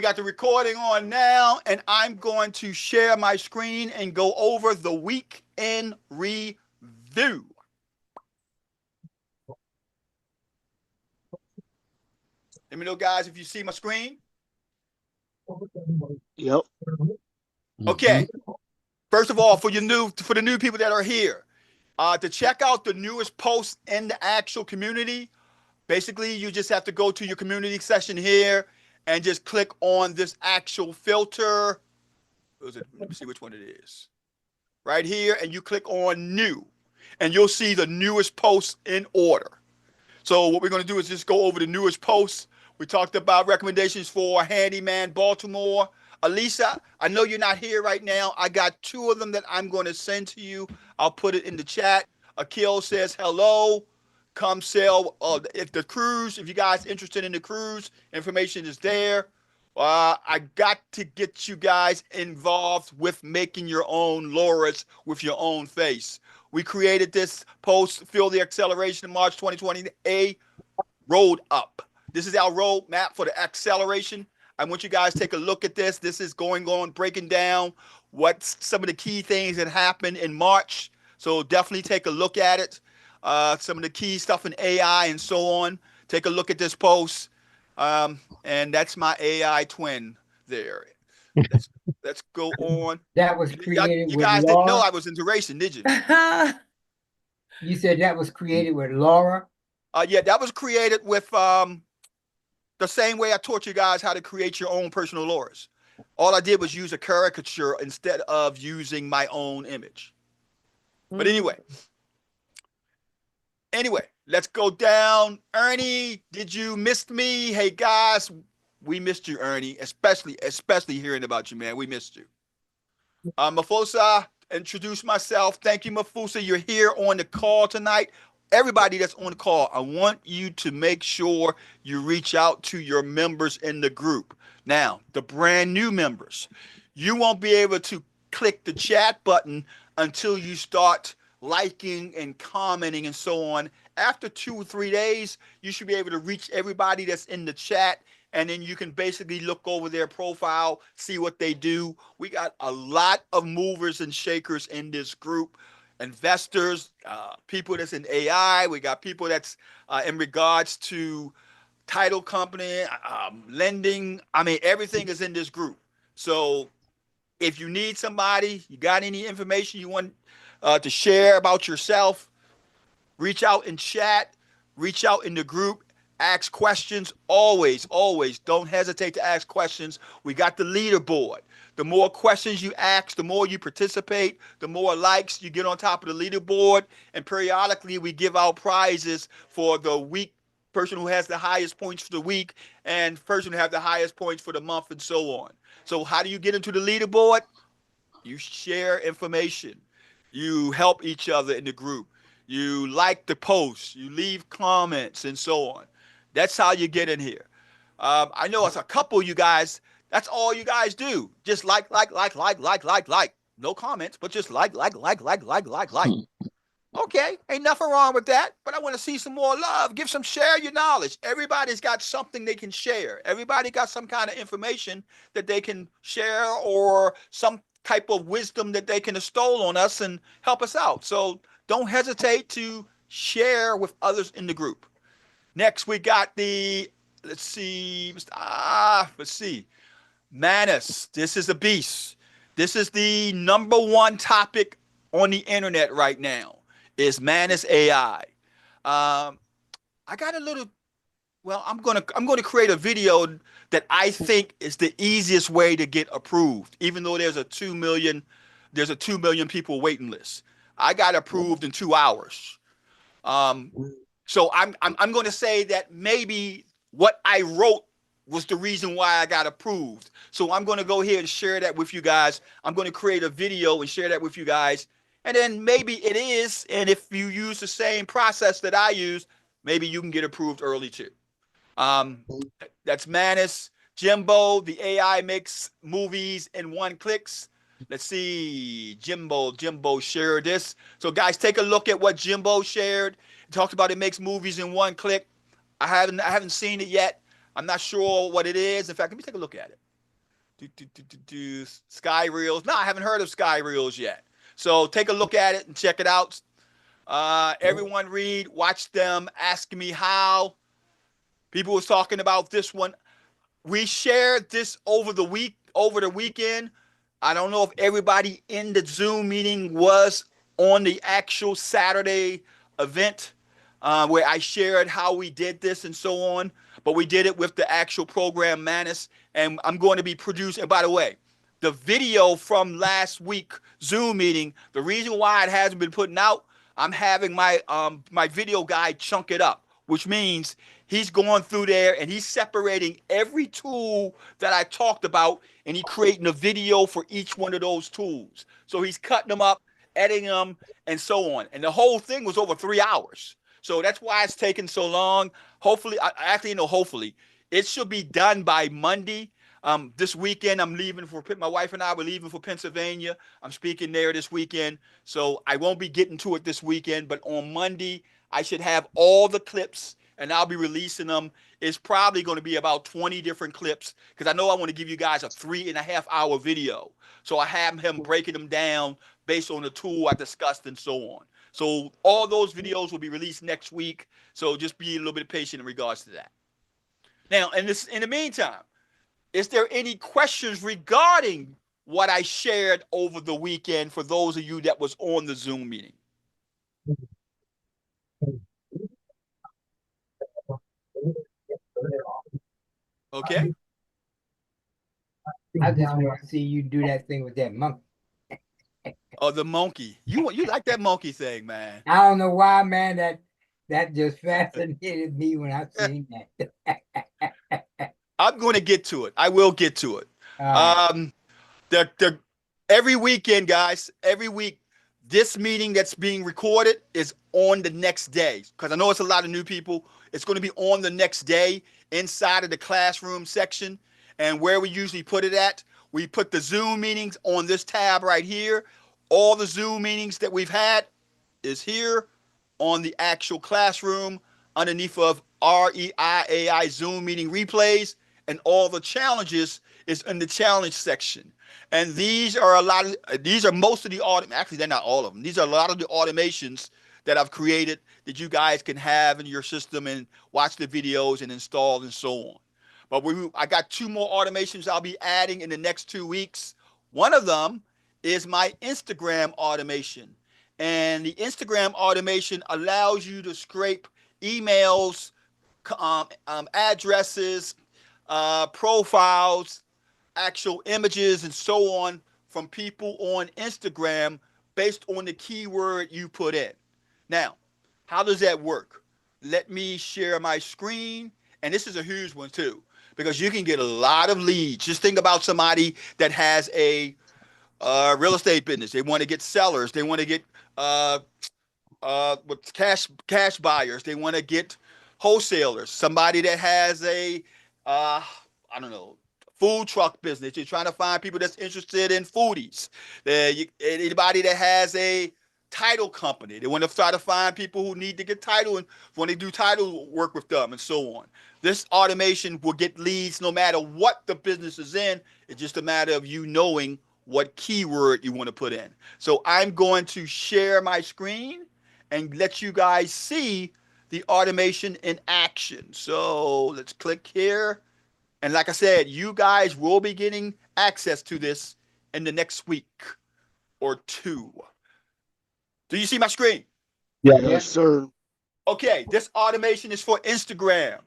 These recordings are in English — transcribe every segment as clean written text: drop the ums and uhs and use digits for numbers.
We got the recording on now, and I'm going to share my screen and go over the week in review. Let me know, guys, if you see my screen. Yep. Okay. First of all, for the new people that are here, to check out the newest posts in the actual community, basically you just have to go to your community section here and just click on this actual filter. Let me see which one it is. Right here, and you click on new, and you'll see the newest posts in order. So what we're going to do is just go over the newest posts. We talked about recommendations for Handyman Baltimore. Elisa, I know you're not here right now. I got two of them that I'm going to send to you. I'll put it in the chat. Akil says hello. Come sell. If the cruise, if you guys interested in the cruise, information is there. I got to get you guys involved with making your own Laura's with your own face. We created this post, Feel the Acceleration in March 2020, a road up. This is our roadmap for the acceleration. I want you guys to take a look at this. This is going on, breaking down what's some of the key things that happened in March. So definitely take a look at it. Some of the key stuff in AI and so on. Take a look at this post. And that's my AI twin there. Let's go on. That was created you with guys Laura. didn't know I was into racing, did you? You said that was created with Laura? Yeah, that was created with the same way I taught you guys how to create your own personal Lauras. All I did was use a caricature instead of using my own image. But anyway, let's go down. Ernie, did you miss me? Hey guys, we missed you, Ernie, especially hearing about you, man. We missed you. Mafosa, introduce myself. Thank you, Mafusa. You're here on the call tonight. Everybody that's on the call, I want you to make sure you reach out to your members in the group. Now, the brand new members, you won't be able to click the chat button until you start liking and commenting and so on. After 2 or 3 days, you should be able to reach everybody that's in the chat, and then you can basically look over their profile, see what they do. We got a lot of movers and shakers in this group. Investors, people that's in AI. We got people that's in regards to title company, lending. I mean, everything is in this group. So if you need somebody, you got any information you want to share about yourself, reach out in chat, reach out in the group, ask questions. Always don't hesitate to ask questions. We got the leaderboard. The more questions you ask, the more you participate, the more likes you get on top of the leaderboard. And periodically we give out prizes for the week, person who has the highest points for the week and person who have the highest points for the month and so on. So how do you get into the leaderboard? You share information. You help each other in the group. You like the posts. You leave comments and so on. That's how you get in here. I know it's a couple of you guys. That's all you guys do. Just like. No comments, but just like. Okay, ain't nothing wrong with that, but I want to see some more love. Share your knowledge. Everybody's got something they can share. Everybody got some kind of information that they can share or some type of wisdom that they can bestow on us and help us out. So don't hesitate to share with others in the group. Next, we got let's see. Manus, this is a beast. This is the #1 topic on the internet right now is Manus AI. I got a little, I'm gonna create a video that I think is the easiest way to get approved, even though there's a 2 million people waiting list. I got approved in 2 hours. So I'm going to say that maybe what I wrote was the reason why I got approved. So I'm going to go here and share that with you guys. I'm going to create a video and share that with you guys. And then maybe it is. And if you use the same process that I use, maybe you can get approved early too. That's Manus. Jimbo, the AI makes movies in 1 clicks. Let's see. Jimbo shared this. So guys, take a look at what Jimbo shared. He talked about it makes movies in 1 click. I haven't seen it yet. I'm not sure what it is. In fact, let me take a look at it. Sky Reels. No, I haven't heard of Sky Reels yet. So take a look at it and check it out. Everyone read, watch them asking me how. People was talking about this one. We shared this over the weekend. I don't know if everybody in the Zoom meeting was on the actual Saturday event where I shared how we did this and so on, but we did it with the actual program Manus, and I'm going to be producing. And by the way, the video from last week Zoom meeting, the reason why it hasn't been putting out, I'm having my video guy chunk it up, which means he's going through there and he's separating every tool that I talked about and he's creating a video for each one of those tools. So he's cutting them up, editing them, and so on. And the whole thing was over 3 hours. So that's why it's taking so long. Hopefully, hopefully, it should be done by Monday. This weekend, I'm leaving for my wife and I were leaving for Pennsylvania. I'm speaking there this weekend, so I won't be getting to it this weekend. But on Monday, I should have all the clips, and I'll be releasing them. It's probably going to be about 20 different clips because I know I want to give you guys a 3.5 hour video. So I have him breaking them down based on the tool I discussed and so on. So all those videos will be released next week. So just be a little bit patient in regards to that. Now, in the meantime, is there any questions regarding what I shared over the weekend for those of you that was on the Zoom meeting? Okay. I just want to see you do that thing with that monkey. Oh, the monkey. You like that monkey thing, man. I don't know why, man. That just fascinated me when I seen that. I'm going to get to it. I will get to it. All right. The every weekend, guys, every week, this meeting that's being recorded is on the next day. Because I know it's a lot of new people. It's going to be on the next day inside of the classroom section. And where we usually put it at, we put the Zoom meetings on this tab right here. All the Zoom meetings that we've had is here on the actual classroom underneath of REI Zoom meeting replays, and all the challenges is in the challenge section. And these are most of the actually they're not all of them. These are a lot of the automations that I've created that you guys can have in your system and watch the videos and install and so on. But I got 2 more automations I'll be adding in the next 2 weeks. One of them is my Instagram automation. And the Instagram automation allows you to scrape emails, addresses, profiles, actual images, and so on from people on Instagram based on the keyword you put in. Now, how does that work? Let me share my screen. And this is a huge one too, because you can get a lot of leads. Just think about somebody that has a real estate business. They want to get sellers. They want to get with cash buyers. They want to get wholesalers. Somebody that has a I don't know, food truck business. You're trying to find people that's interested in foodies. Anybody that has a title company. They want to try to find people who need to get title and want to do title work with them and so on. This automation will get leads no matter what the business is in. It's just a matter of you knowing what keyword you want to put in. So I'm going to share my screen and let you guys see the automation in action. So let's click here. And like I said, you guys will be getting access to this in the next week or 2. Do you see my screen? Yes, sir. Okay, this automation is for Instagram.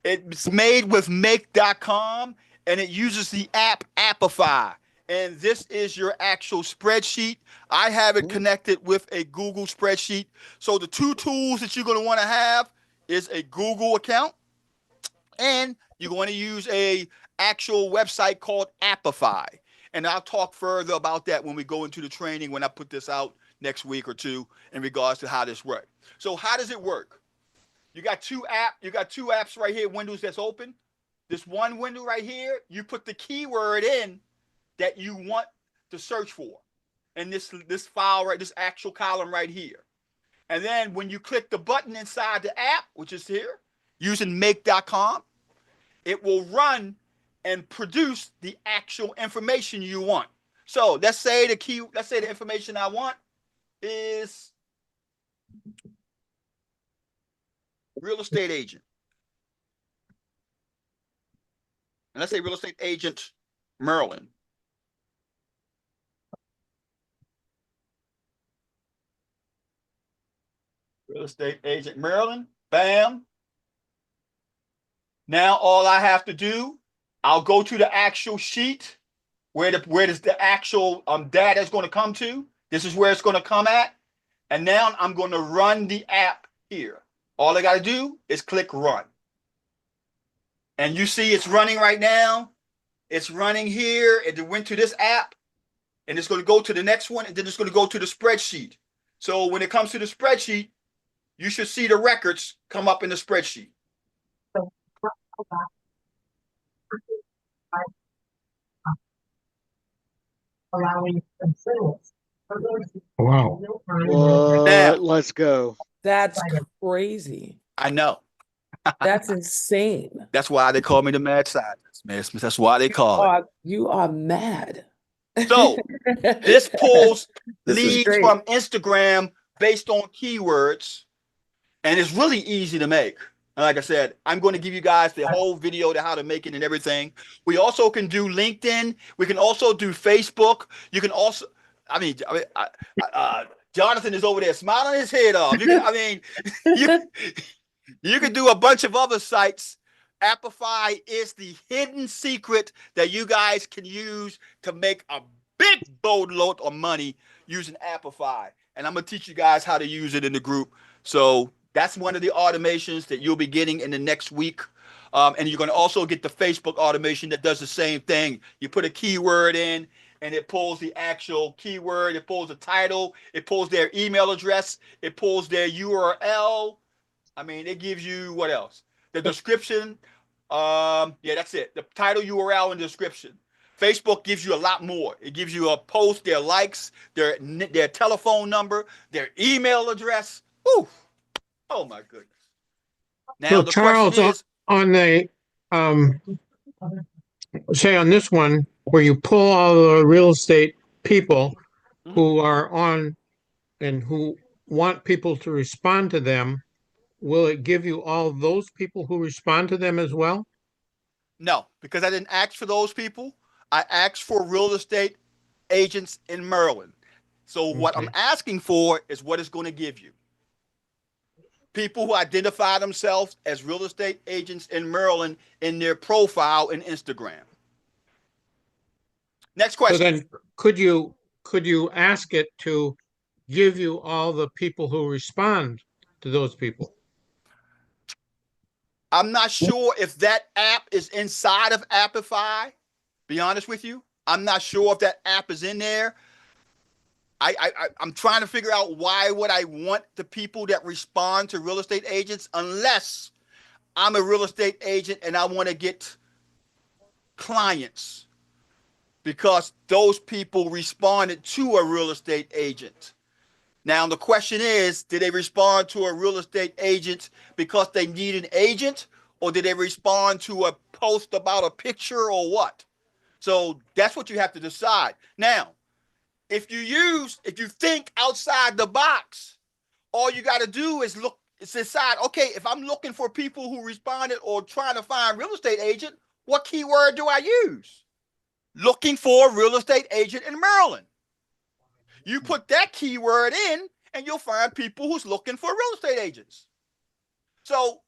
It's made with make.com and it uses the app Appify. And this is your actual spreadsheet. I have it connected with a Google spreadsheet. So the 2 tools that you're going to want to have is a Google account, and you're going to use a actual website called Appify. And I'll talk further about that when we go into the training when I put this out next week or 2 in regards to how this works. So how does it work? You got 2 apps right here, windows that's open. This one window right here, you put the keyword in that you want to search for. And this file right, this actual column right here. And then when you click the button inside the app, which is here, using make.com, it will run and produce the actual information you want. So let's say the information I want is real estate agent. And let's say real estate agent Merlin. Real estate agent Merlin. Bam. Now all I have to do, I'll go to the actual sheet where does the actual data is going to come to. This is where it's going to come at. And now I'm going to run the app here. All I got to do is click run. And you see it's running right now. It's running here. It went to this app. And it's going to go to the next one. And then it's going to go to the spreadsheet. So when it comes to the spreadsheet, you should see the records come up in the spreadsheet. Allowing sales. Wow. Now, Let's go. That's crazy. I know. That's insane. That's why they call me the mad scientist, man. That's why they call it. You are mad. So this pulls This is leads great. from Instagram based on keywords, and it's really easy to make. And like I said, I'm going to give you guys the whole video to how to make it and everything. We also can do LinkedIn. We can also do Facebook. You can also, Jonathan is over there smiling his head off. You can do a bunch of other sites. Appify is the hidden secret that you guys can use to make a big boatload of money using Appify. And I'm going to teach you guys how to use it in the group. So that's one of the automations that you'll be getting in the next week. And you're going to also get the Facebook automation that does the same thing. You put a keyword in and it pulls the actual keyword. It pulls the title. It pulls their email address. It pulls their URL. It gives you what else? The description. Yeah, that's it. The title, URL, and description. Facebook gives you a lot more. It gives you a post, their likes, their telephone number, their email address. Ooh. Oh my goodness. Now So the Charles, question is, on the say on this one where you pull all the real estate people who are on and who want people to respond to them, will it give you all those people who respond to them as well? no, because I didn't ask for those people. I asked for real estate agents in Maryland. So what I'm asking for is what it's going to give you. People who identify themselves as real estate agents in Maryland in their profile in Instagram. Next question. So then could you ask it to give you all the people who respond to those people? I'm not sure if that app is inside of Appify. Be honest with you. I'm not sure if that app is in there. I'm trying to figure out why would I want the people that respond to real estate agents unless I'm a real estate agent and I want to get clients because those people responded to a real estate agent. Now, the question is, did they respond to a real estate agent because they need an agent, or did they respond to a post about a picture or what? So that's what you have to decide. Now, if you think outside the box, all you got to do is decide, okay, if I'm looking for people who responded or trying to find real estate agent, what keyword do I use? Looking for a real estate agent in Maryland. You put that keyword in and you'll find people who's looking for real estate agents. So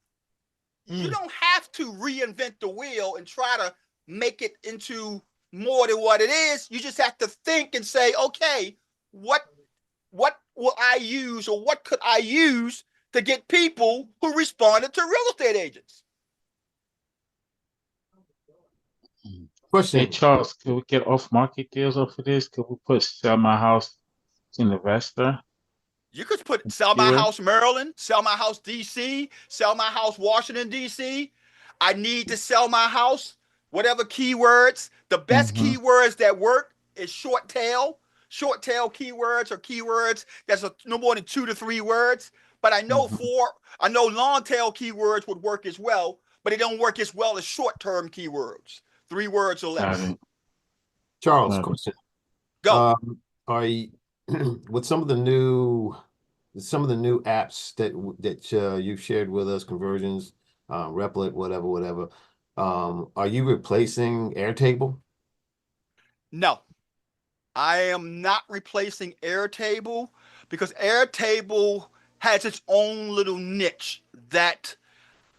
you don't have to reinvent the wheel and try to make it into more than what it is. You just have to think and say, okay, what will I use, or what could I use to get people who responded to real estate agents? Question. Hey Charles, could we get off-market deals off of this? Could we put sell my house to an investor? You could put sell my house Maryland, sell my house DC, sell my house Washington DC. I need to sell my house, whatever keywords. The best keywords that work is short tail. Short tail keywords are keywords that's no more than 2 to 3 words. But I know long tail keywords would work as well, but they don't work as well as short term keywords. 3 words or Got less. it. Charles, Got it. question. Go. Are you with some of the new apps that you've shared with us, conversions, Replit, whatever, are you replacing Airtable? No, I am not replacing Airtable because Airtable has its own little niche that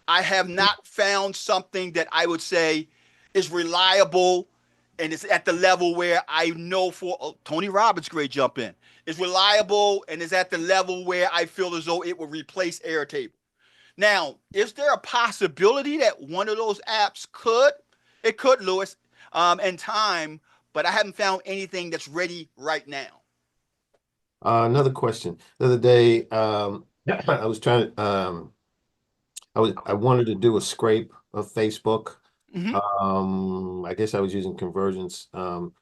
I have not found something that I would say is reliable and it's at the level where I know for Tony Robbins, great jump in. It's reliable and is at the level where I feel as though it will replace Airtable. Now, is there a possibility that one of those apps could? It could, Lewis, in time, but I haven't found anything that's ready right now. Another question. The other day, I was trying to, I wanted to do a scrape of Facebook. Mhm. I guess I was using conversions. But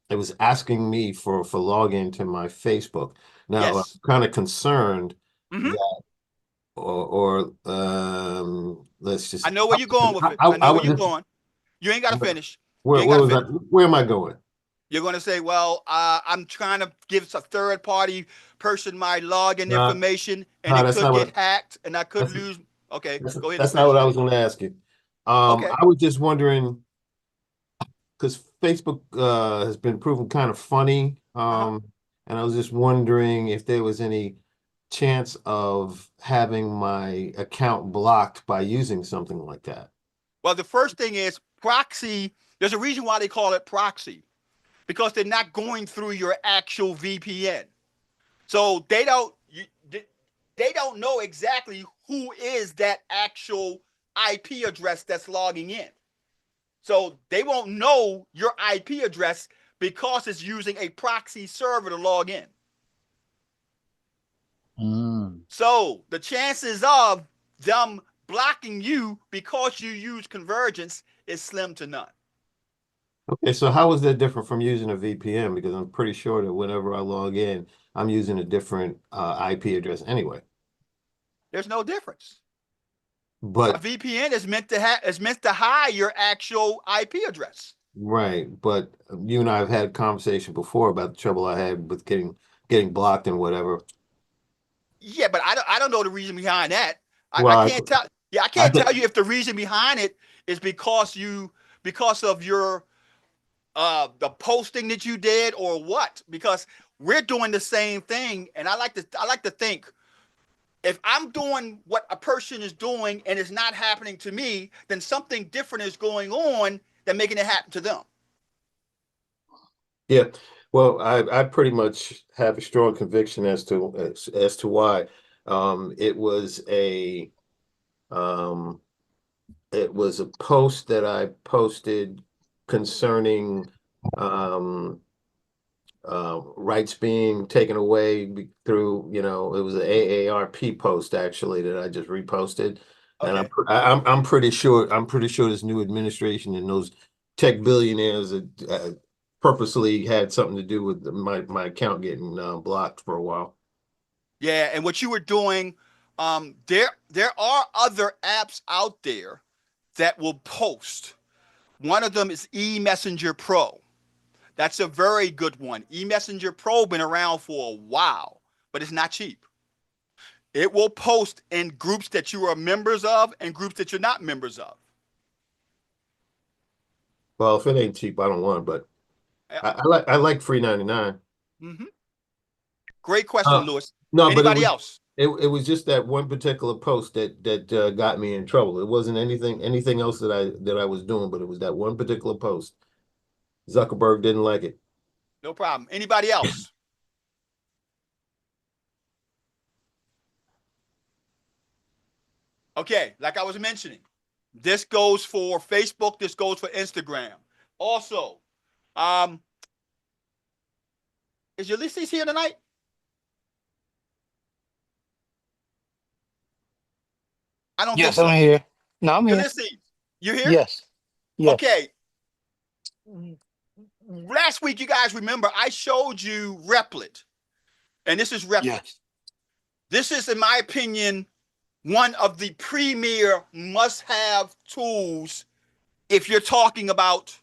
it was asking me for login to my Facebook. Now I'm Yes. kind of concerned Mhm. that, let's just, I know where you're going with it. I I know where you're was, going. You ain't got to finish. where, You ain't where got to was I, finish. where am I going? You're going to say, well, I'm trying to give a third party person my login No, information and no, it that's could not get what, hacked and I could that's, lose. Okay, that's, go ahead and that's not finish what I that. was going to ask you. Okay. I was just wondering, because Facebook has been proven kind of funny. Uh-huh. And I was just wondering if there was any chance of having my account blocked by using something like that. Well, the first thing is proxy. There's a reason why they call it proxy because they're not going through your actual VPN. So they don't know exactly who is that actual IP address that's logging in. So they won't know your IP address because it's using a proxy server to log in. Mm. So the chances of them blocking you because you use convergence is slim to none. Okay, so how is that different from using a VPN? Because I'm pretty sure that whenever I log in, I'm using a different IP address anyway. There's no difference. A But VPN is meant to hide your actual IP address. right, but you and I have had a conversation before about the trouble I had with getting blocked and whatever. Yeah, but I don't know the reason behind that. I Well, can't tell. Yeah, I I can't think tell you if the reason behind it is because of your the posting that you did or what. Because we're doing the same thing, and I like to think if I'm doing what a person is doing and it's not happening to me, then something different is going on than making it happen to them. yeah. Well, I pretty much have a strong conviction as to why. It was um it was a post that I posted concerning um rights being taken away through, it was an AARP post actually that I just reposted. And Okay. I'm pretty sure this new administration and those tech billionaires purposely had something to do with my account getting blocked for a while. Yeah, and what you were doing, there are other apps out there that will post. One of them is eMessenger Pro. That's a very good one. eMessenger Pro been around for a while, but it's not cheap. It will post in groups that you are members of and groups that you're not members of. Well, if it ain't cheap, I don't want it, but Yeah. I like free 99. Mm-hmm. Great question, Lewis. No, but Anybody else? it was just that one particular post that got me in trouble. It wasn't anything else that I was doing, but it was that one particular post. Zuckerberg didn't like it. No problem. Anybody else? Okay, like I was mentioning, this goes for Facebook, this goes for Instagram. Also, is Ulysses here tonight? I don't think Yes, I'm so. here. No, I'm here. Ulysses, you here? Yes. Yes. Okay. Last week, you guys remember I showed you Replit, and this is Replit. Yes. This is, in my opinion, one of the premier must-have tools if you're talking about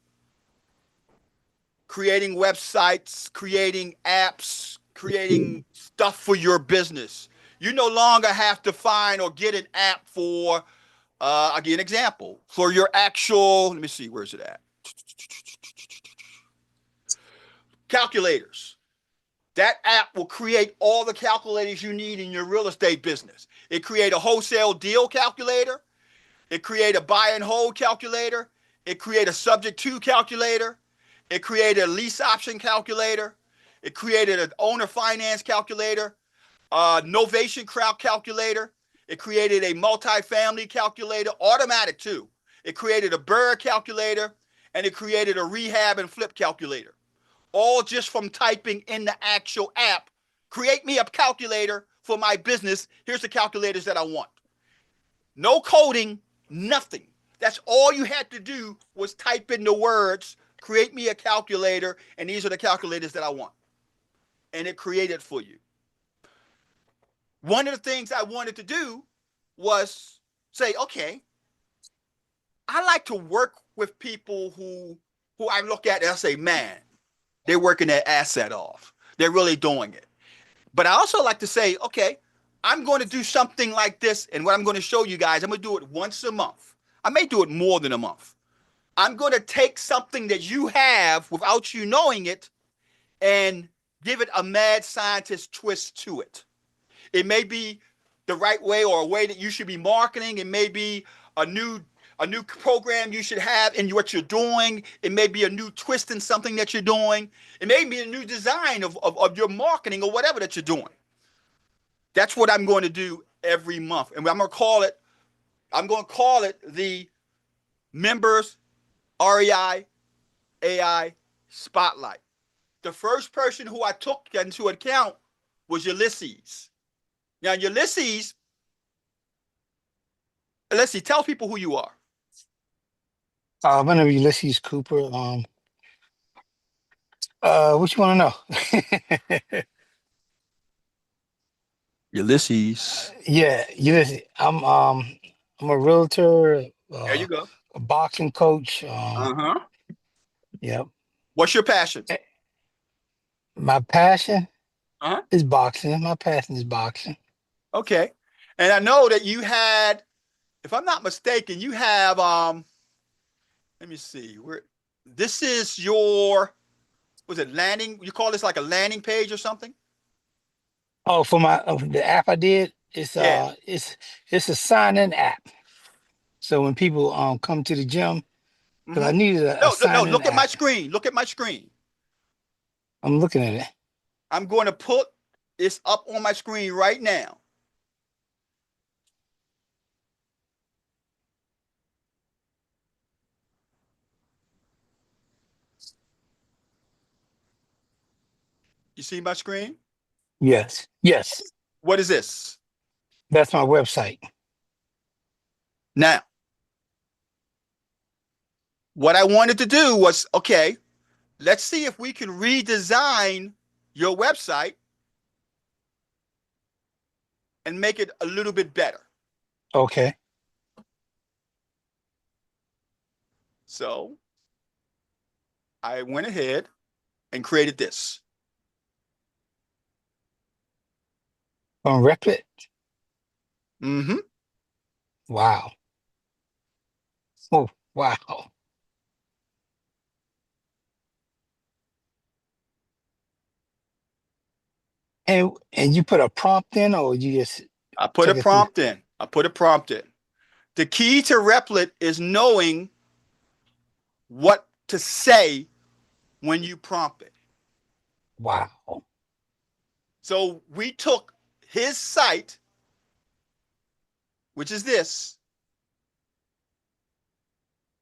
creating websites, creating apps, creating stuff for your business. You no longer have to find or get an app for, I'll give you an example, for your actual, let me see, where's it at? Calculators. That app will create all the calculators you need in your real estate business. It create a wholesale deal calculator. It create a buy and hold calculator. It create a subject to calculator. It created a lease option calculator. It created an owner finance calculator, novation crowd calculator. It created a multifamily calculator, automatic too. It created a BRRRR calculator, and it created a rehab and flip calculator. All just from typing in the actual app. Create me a calculator for my business. Here's the calculators that I want. No coding, nothing. That's all you had to do was type in the words, create me a calculator, and these are the calculators that I want. And it created for you. One of the things I wanted to do was say, okay, I like to work with people who I look at and I say, man, they're working their asset off. They're really doing it. But I also like to say, okay, I'm going to do something like this. And what I'm going to show you guys, I'm going to do it once a month. I may do it more than a month. I'm going to take something that you have without you knowing it and give it a mad scientist twist to it. It may be the right way or a way that you should be marketing. It may be a new program you should have in what you're doing. It may be a new twist in something that you're doing. It may be a new design of your marketing or whatever that you're doing. That's what I'm going to do every month. And I'm going to call it the Members REI AI Spotlight. The first person who I took into account was Ulysses. Now, Ulysses, tell people who you are. My name is Ulysses Cooper. What you want to know? Ulysses. Yeah, Ulysses. I'm a realtor, There you go. a boxing coach. Uh-huh. Yep. What's your passion? My passion Uh-huh. is boxing. My passion is boxing. Okay. And I know that you had, if I'm not mistaken, you have let me see, this is your, was it landing? You call this like a landing page or something? Oh, for the app I did, Yeah. it's a sign-in app. So when people come to the gym, because I needed a No, sign-in look at my app. screen. Look at my screen. I'm looking at it. I'm going to put this up on my screen right now. You see my screen? Yes. Yes. What is this? That's my website. Now, what I wanted to do was, okay, let's see if we can redesign your website and make it a little bit better. Okay. So I went ahead and created this. On Replit. Mm-hmm. Wow. Oh, wow. And you put a prompt in, or you just I put a took it through? prompt in. The key to Replit is knowing what to say when you prompt it. Wow. So we took his site, which is this,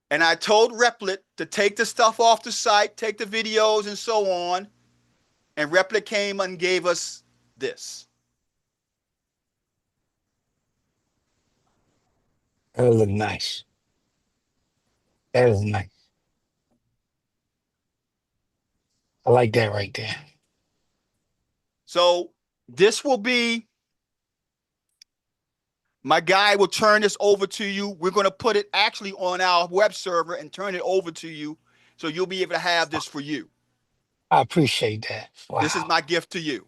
and I told Replit to take the stuff off the site, take the videos and so on, and Replit came and gave us this. That look nice. That is nice. I like that right there. So this will be My guy will turn this over to you. We're going to put it actually on our web server and turn it over to you. So you'll be able to have this for you. I appreciate that. This is Wow. my gift to you.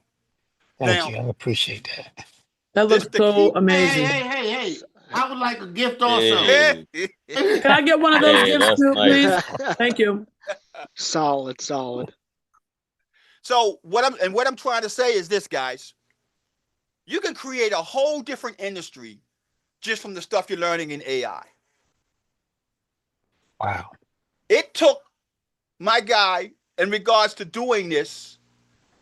Thank Now, you. I appreciate that. That this looks the so key. amazing. Hey, I would like a gift also. Hey, Can I get one of those hey, gifts that's too, nice. please? Thank you. Solid, solid. So what I'm trying to say is this, guys. You can create a whole different industry just from the stuff you're learning in AI. Wow. It took my guy, in regards to doing this,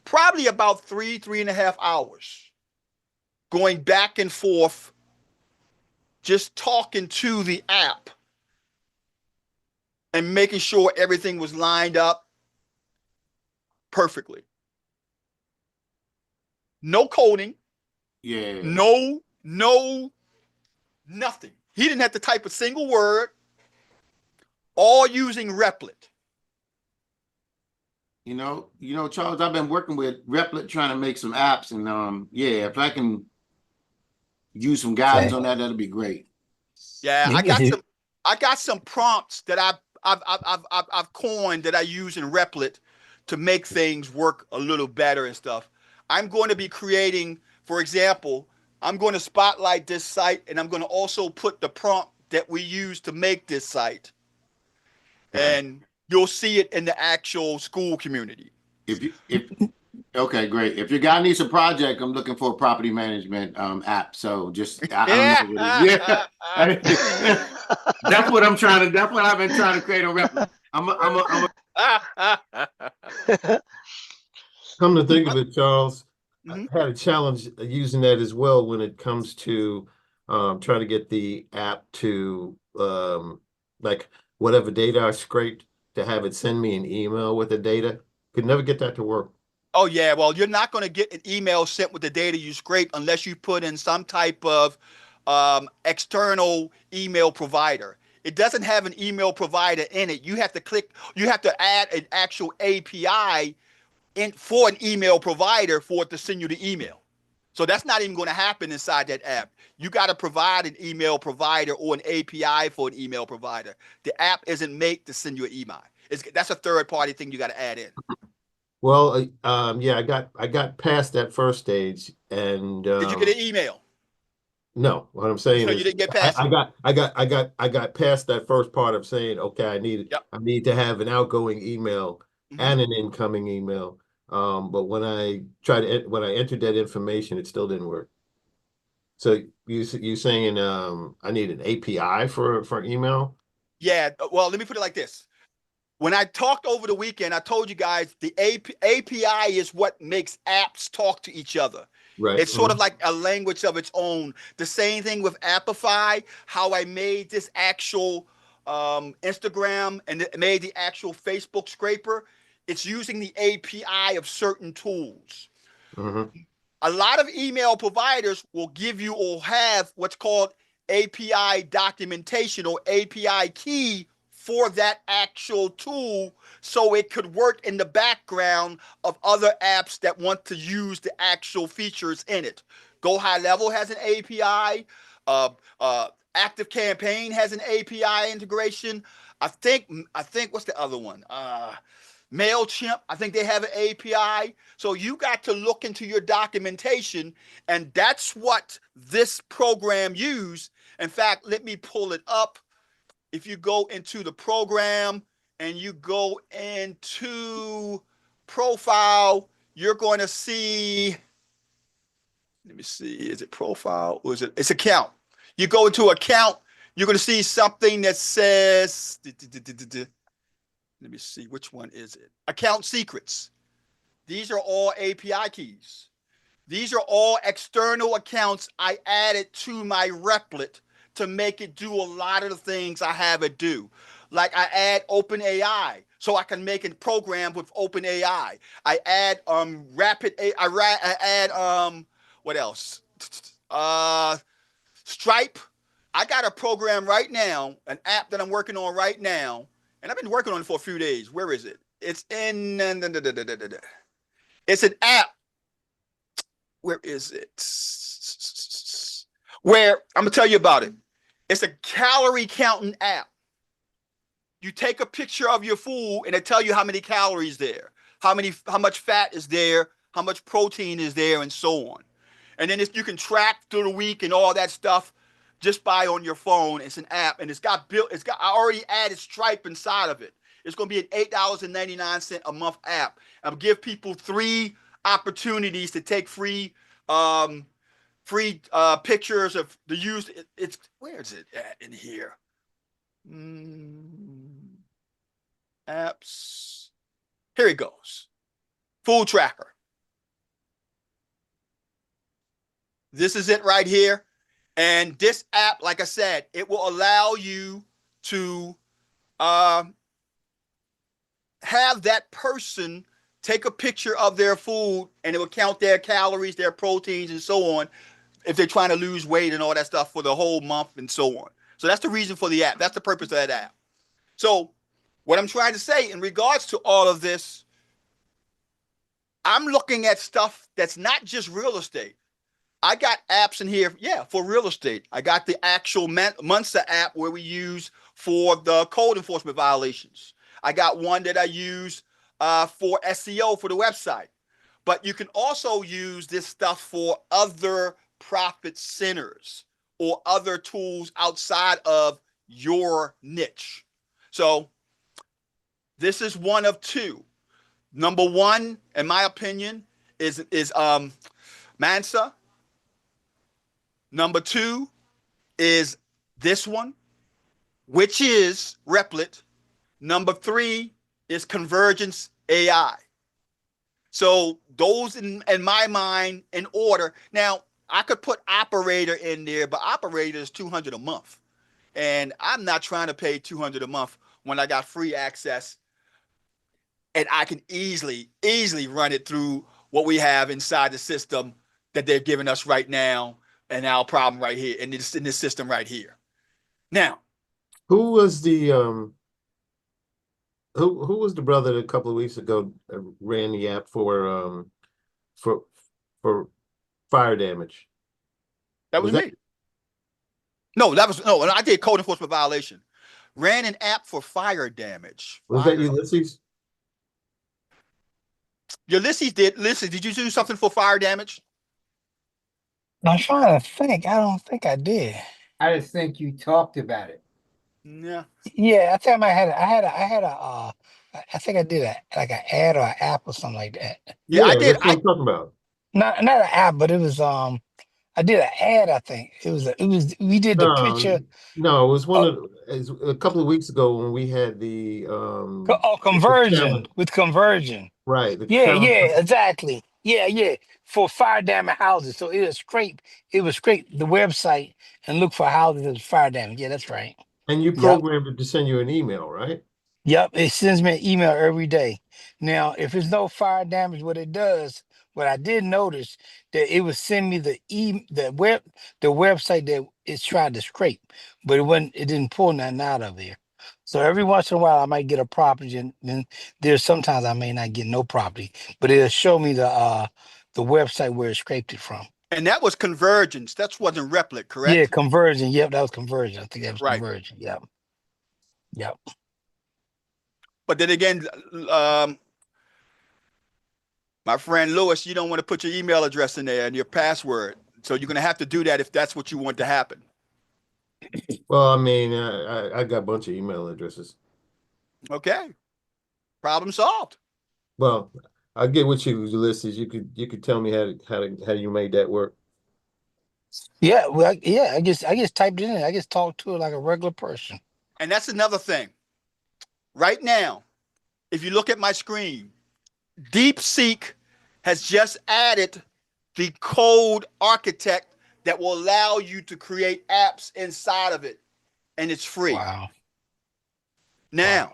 probably about 3.5 hours, going back and forth, just talking to the app and making sure everything was lined up perfectly. No coding. Yeah. No, nothing. He didn't have to type a single word, all using Replit. You know, Charles, I've been working with Replit trying to make some apps, and yeah, if I can use some guidance on that, that'd be great. Yeah, I got some prompts that I've coined that I use in Replit to make things work a little better and stuff. I'm going to be creating, for example, I'm going to spotlight this site, and I'm going to also put the prompt that we use to make this site. And you'll see it in the actual school community. Okay, great. If your guy needs a project, I'm looking for a property management app. So just I don't know what it is. Yeah. That's what I'm trying to. That's what I've been trying to create a Replit. Come to think of it, Charles, I had a challenge using that as well when it comes to trying to get the app to like whatever data I scraped to have it send me an email with the data. Could never get that to work. Oh, yeah. Well, you're not going to get an email sent with the data you scrape unless you put in some type of external email provider. It doesn't have an email provider in it. You have to add an actual API for an email provider for it to send you the email. So that's not even going to happen inside that app. You got to provide an email provider or an API for an email provider. The app isn't made to send you an email. That's a third party thing you got to add in. Well, yeah, I got past that first stage, and Did you get an email? no. What I'm saying So is, you didn't get past I it. got past that first part of saying, okay, I need to have an outgoing email and an incoming email. But when I entered that information, it still didn't work. So you saying I need an API for email? Yeah. Well, let me put it like this. When I talked over the weekend, I told you guys the API is what makes apps talk to each other. Right. It's sort of like a language of its own. The same thing with Appify, how I made this actual Instagram and made the actual Facebook scraper. It's using the API of certain tools. A lot of email providers will give you or have what's called API documentation or API key for that actual tool so it could work in the background of other apps that want to use the actual features in it. Go High Level has an API. Active Campaign has an API integration. I think what's the other one? MailChimp, I think they have an API. So you got to look into your documentation, and that's what this program used. In fact, let me pull it up. If you go into the program and you go into profile, you're going to see, let me see, is it profile or it's account? You go into account, you're going to see something that says, let me see, which one is it? Account secrets. These are all API keys. These are all external accounts I added to my Replit to make it do a lot of the things I have it do. Like I add OpenAI so I can make a program with OpenAI. I add I add what else? Stripe. I got a program right now, an app that I'm working on right now, and I've been working on it for a few days. Where is it? It's in it's an app. Where is it? where I'm gonna tell you about it. It's a calorie counting app. You take a picture of your food and it tell you how many calories there, how much fat is there, how much protein is there, and so on. And then you can track through the week and all that stuff just by on your phone. It's an app, and I already added Stripe inside of it. It's going to be an $8.99 a month app. I'll give people 3 opportunities to take free pictures of the use. It's where is it at in here? Apps. Here it goes. Food tracker. This is it right here. And this app, like I said, it will allow you to have that person take a picture of their food, and it will count their calories, their proteins, and so on, if they're trying to lose weight and all that stuff for the whole month and so on. So that's the reason for the app. That's the purpose of that app. So what I'm trying to say in regards to all of this, I'm looking at stuff that's not just real estate. I got apps in here, for real estate. I got the actual Munsa app where we use for the code enforcement violations. I got one that I use for SEO for the website. But you can also use this stuff for other profit centers or other tools outside of your niche. So this is one of 2. Number 1, in my opinion, is Mansa. Number 2 is this one, which is Replit. Number 3 is Convergence AI. So those in my mind in order. Now, I could put Operator in there, but Operator is $200 a month. And I'm not trying to pay $200 a month when I got free access. And I can easily run it through what we have inside the system that they're giving us right now, and our problem right here in this system right here. Now, Who was the who was the brother that a couple of weeks ago ran the app for fire damage? that was me. No, I did code enforcement violation. Ran an app for fire damage. Was that Ulysses? Ulysses did. Listen, did you do something for fire damage? I'm trying to think. I don't think I did. I just think you talked about it. Yeah. Yeah, I think I might have. I think I did like an ad or an app or something like that. Yeah, I did. That's what I'm talking about. Not an app, but it was I did an ad. I think we did the picture. No, it was a couple of weeks ago when we had the Conversion with conversion. right. Yeah, exactly. Yeah. For fire damage houses. So it would scrape the website and look for houses that was fire damage. Yeah, that's right. And you Yep. programmed it to send you an email, right? Yep. It sends me an email every day. Now, if it's no fire damage, what I did notice that it would send me the website that it's trying to scrape, but it didn't pull nothing out of there. So every once in a while I might get a property, and then there's sometimes I may not get no property, but it'll show me the website where it scraped it from. And that was Convergence. That wasn't Replit, correct? Yeah, conversion. Yep, that was conversion. I think that was Right. conversion. Yep. But then again, my friend Lewis, you don't want to put your email address in there and your password. So you're going to have to do that if that's what you want to happen. Well, I mean, I got a bunch of email addresses. Okay. Problem solved. Well, I'll get with you, Ulysses. You could tell me how you made that work. Yeah, well, I just typed it in. I just talked to it like a regular person. And that's another thing. Right now, if you look at my screen, DeepSeek has just added the code architect that will allow you to create apps inside of it, and it's free. Wow. Now,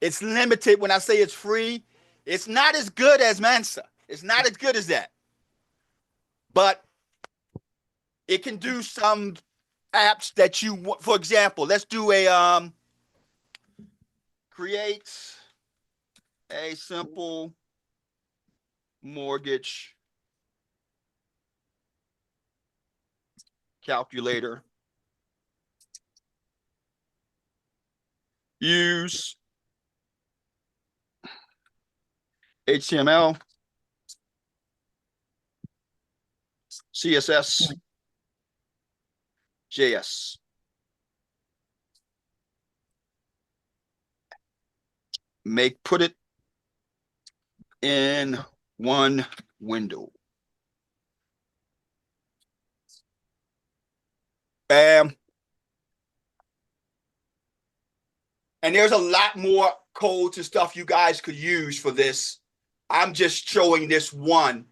it's limited. When I say it's free, it's not as good as Mansa. It's not as good as that. But it can do some apps that you want. For example, let's do a create a simple mortgage calculator. Use HTML, CSS, JS. Put it in one window. Bam. And there's a lot more codes and stuff you guys could use for this. I'm just showing this one.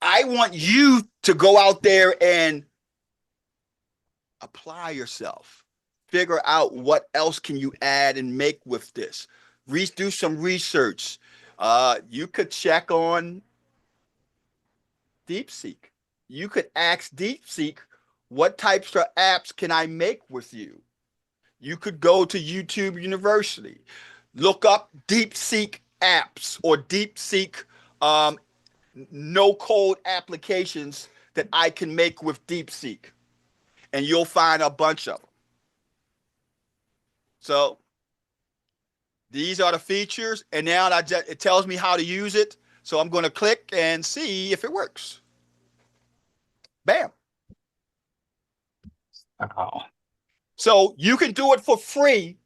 I want you to go out there and apply yourself. Figure out what else can you add and make with this. Do some research. You could check on DeepSeek. You could ask DeepSeek, what types of apps can I make with you? You could go to YouTube University, look up DeepSeek apps or DeepSeek no-code applications that I can make with DeepSeek, and you'll find a bunch of them. So these are the features, and now it tells me how to use it. So I'm going to click and see if it works. Bam. Oh. So you can do it for free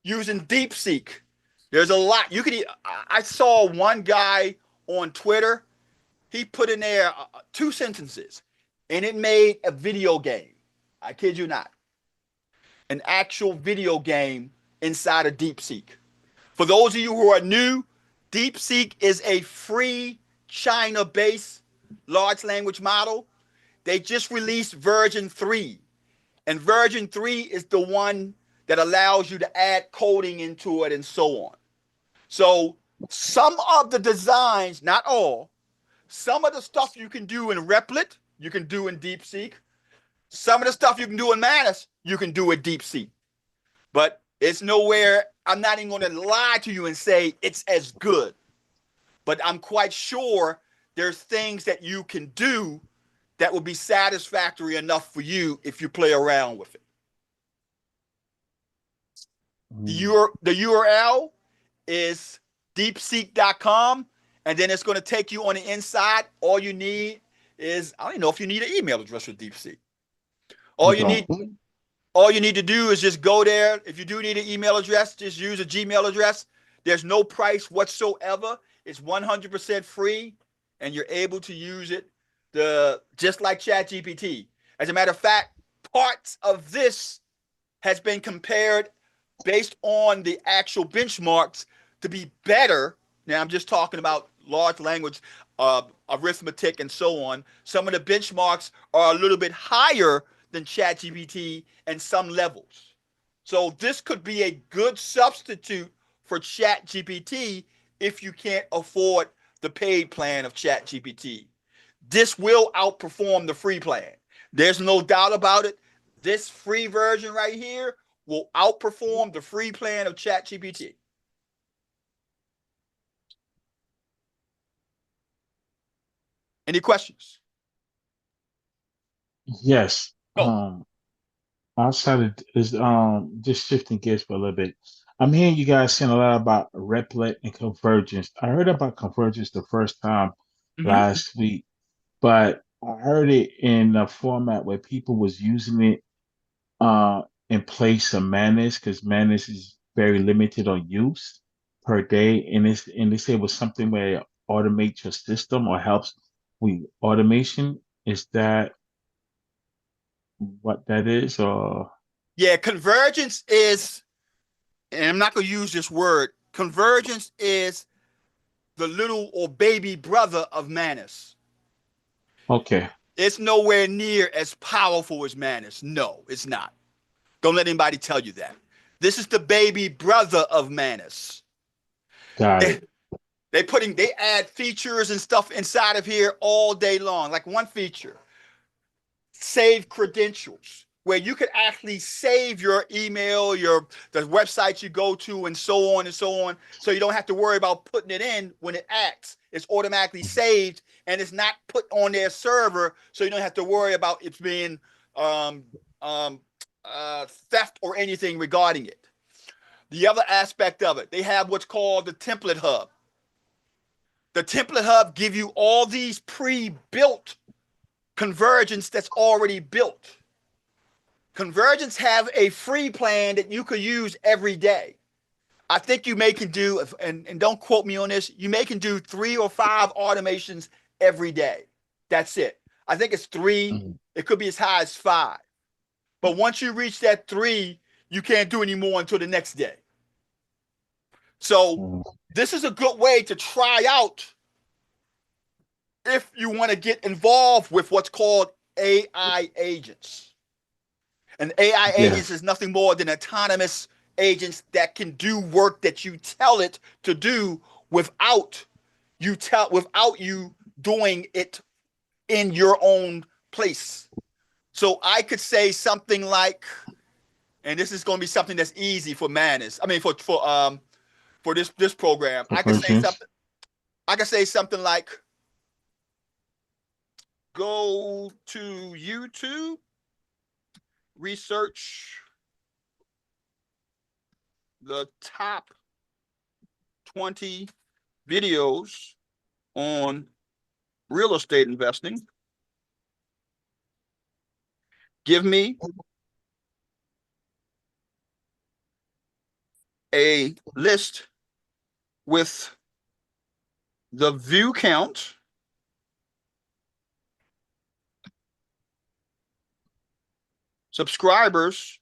using DeepSeek. There's a lot. I saw one guy on Twitter. He put in there 2 sentences, and it made a video game. I kid you not. An actual video game inside of DeepSeek. For those of you who are new, DeepSeek is a free China-based large language model. They just released version 3. And version 3 is the one that allows you to add coding into it and so on. So some of the designs, not all, some of the stuff you can do in Replit, you can do in DeepSeek. Some of the stuff you can do in Manus, you can do with DeepSeek. But it's nowhere, I'm not even going to lie to you and say it's as good. But I'm quite sure there's things that you can do that will be satisfactory enough for you if you play around with it. The URL is deepseek.com, and then it's going to take you on the inside. All you need is, I don't know if you need an email address for DeepSeek. All you need to do is just go there. If you do need an email address, just use a Gmail address. There's no price whatsoever. It's 100% free, and you're able to use it just like ChatGPT. As a matter of fact, parts of this has been compared based on the actual benchmarks to be better. Now, I'm just talking about large language, arithmetic, and so on. Some of the benchmarks are a little bit higher than ChatGPT and some levels. So this could be a good substitute for ChatGPT if you can't afford the paid plan of ChatGPT. This will outperform the free plan. There's no doubt about it. This free version right here will outperform the free plan of ChatGPT. Any questions? Yes. Go. Outside of is just shifting gears for a little bit. I'm hearing you guys saying a lot about Replit and convergence. I heard about convergence the first time last week, but I heard it in a format where people was using it in place of Manus, because Manus is very limited on use per day, and they say it was something where it automates your system or helps with automation. Is that what that is, or? Yeah, convergence is, and I'm not going to use this word, convergence is the little or baby brother of Manus. Okay. It's nowhere near as powerful as Manus. No, it's not. Don't let anybody tell you that. This is the baby brother of Manus. Got it. They add features and stuff inside of here all day long. Like one feature, save credentials, where you could actually save your email, the websites you go to, and so on and so on. So you don't have to worry about putting it in when it acts. It's automatically saved, and it's not put on their server, so you don't have to worry about it being um, theft or anything regarding it. The other aspect of it, they have what's called the template hub. The template hub give you all these pre-built convergence that's already built. Convergence have a free plan that you could use every day. I think you may can do, and don't quote me on this, you may can do 3 or 5 automations every day. That's it. I think it's 3. It could be as high as 5. But once you reach that 3, you can't do any more until the next day. So this is a good way to try out if you want to get involved with what's called AI agents. And AI agents is nothing more than autonomous agents that can do work that you tell it to do without you doing it in your own place. So I could say something like, and this is going to be something that's easy for Manus. I mean, for this program, I could say something like, go to YouTube, research the top 20 videos on real estate investing. Give me a list with the view count, subscribers,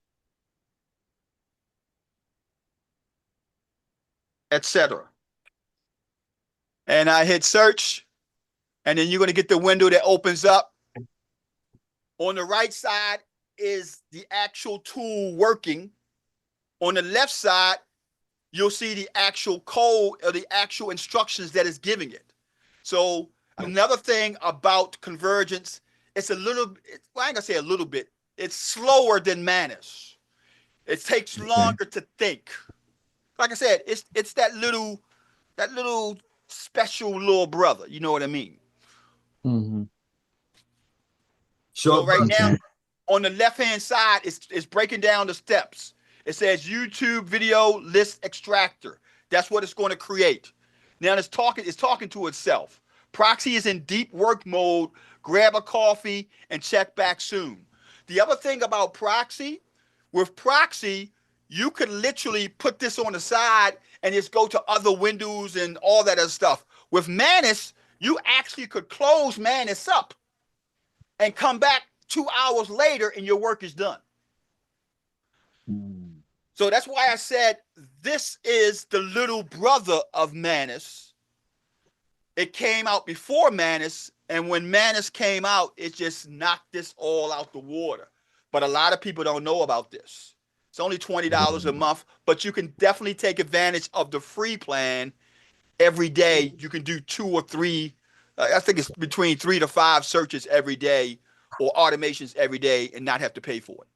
etc. And I hit search, and then you're going to get the window that opens up. On the right side is the actual tool working. On the left side, you'll see the actual code or the actual instructions that is giving it. So another thing about convergence, it's a little, well, I ain't gonna say a little bit, it's slower than Manus. It takes longer to think. Like I said, it's that little special little brother. You know what I mean? Mm-hmm. So right now, on the left-hand side, it's breaking down the steps. It says YouTube video list extractor. That's what it's going to create. Now it's talking to itself. Proxy is in deep work mode. Grab a coffee and check back soon. The other thing about Proxy, with Proxy, you could literally put this on the side and just go to other windows and all that other stuff. With Manus, you actually could close Manus up and come back 2 hours later and your work is done. So that's why I said this is the little brother of Manus. It came out before Manus, and when Manus came out, it just knocked this all out the water. But a lot of people don't know about this. It's only $20 a month, but you can definitely take advantage of the free plan every day. You can do 2 or 3, I think it's between 3 to 5 searches every day or automations every day and not have to pay for it.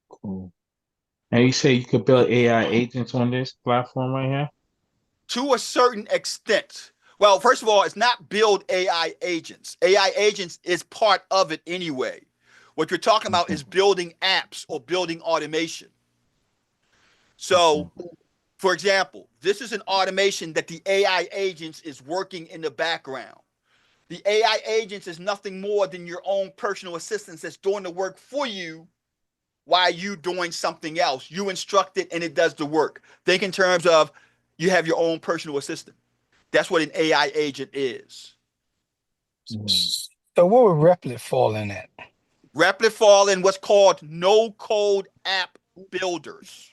Cool. And you say you could build AI agents on this platform right here? To a certain extent. Well, first of all, it's not build AI agents. AI agents is part of it anyway. What you're talking about is building apps or building automation. So, for example, this is an automation that the AI agents is working in the background. The AI agents is nothing more than your own personal assistants that's doing the work for you while you doing something else. You instruct it and it does the work. Think in terms of you have your own personal assistant. That's what an AI agent is. So what would Replit fall in at? Replit fall in what's called no-code app builders.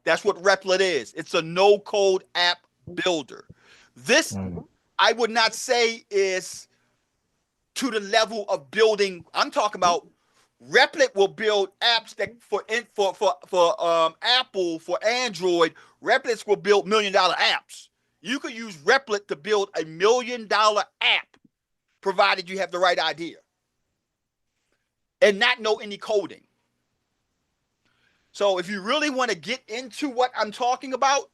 That's what Replit is. It's a no-code app builder. This, I would not say is to the level of building. I'm talking about Replit will build apps that for Apple, for Android, Replits will build $1 million apps. You could use Replit to build $1 million app, provided you have the right idea and not know any coding. So if you really want to get into what I'm talking about,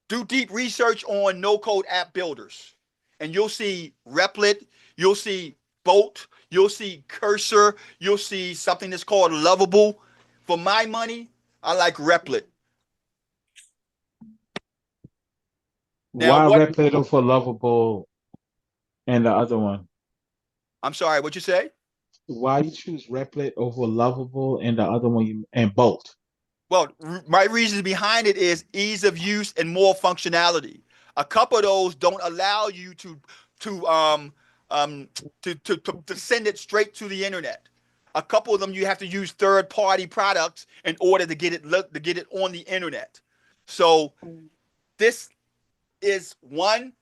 do deep research on no-code app builders. And you'll see Replit, you'll see Bolt, you'll see Cursor, you'll see something that's called Lovable. For my money, I like Replit. Now, Why what? Replit over Lovable and the other one? I'm sorry, what you say? Why you choose Replit over Lovable and the other one and Bolt? Well, my reason behind it is ease of use and more functionality. A couple of those don't allow you to um um to send it straight to the internet. A couple of them you have to use third-party products in order to get it on the internet. So this is one,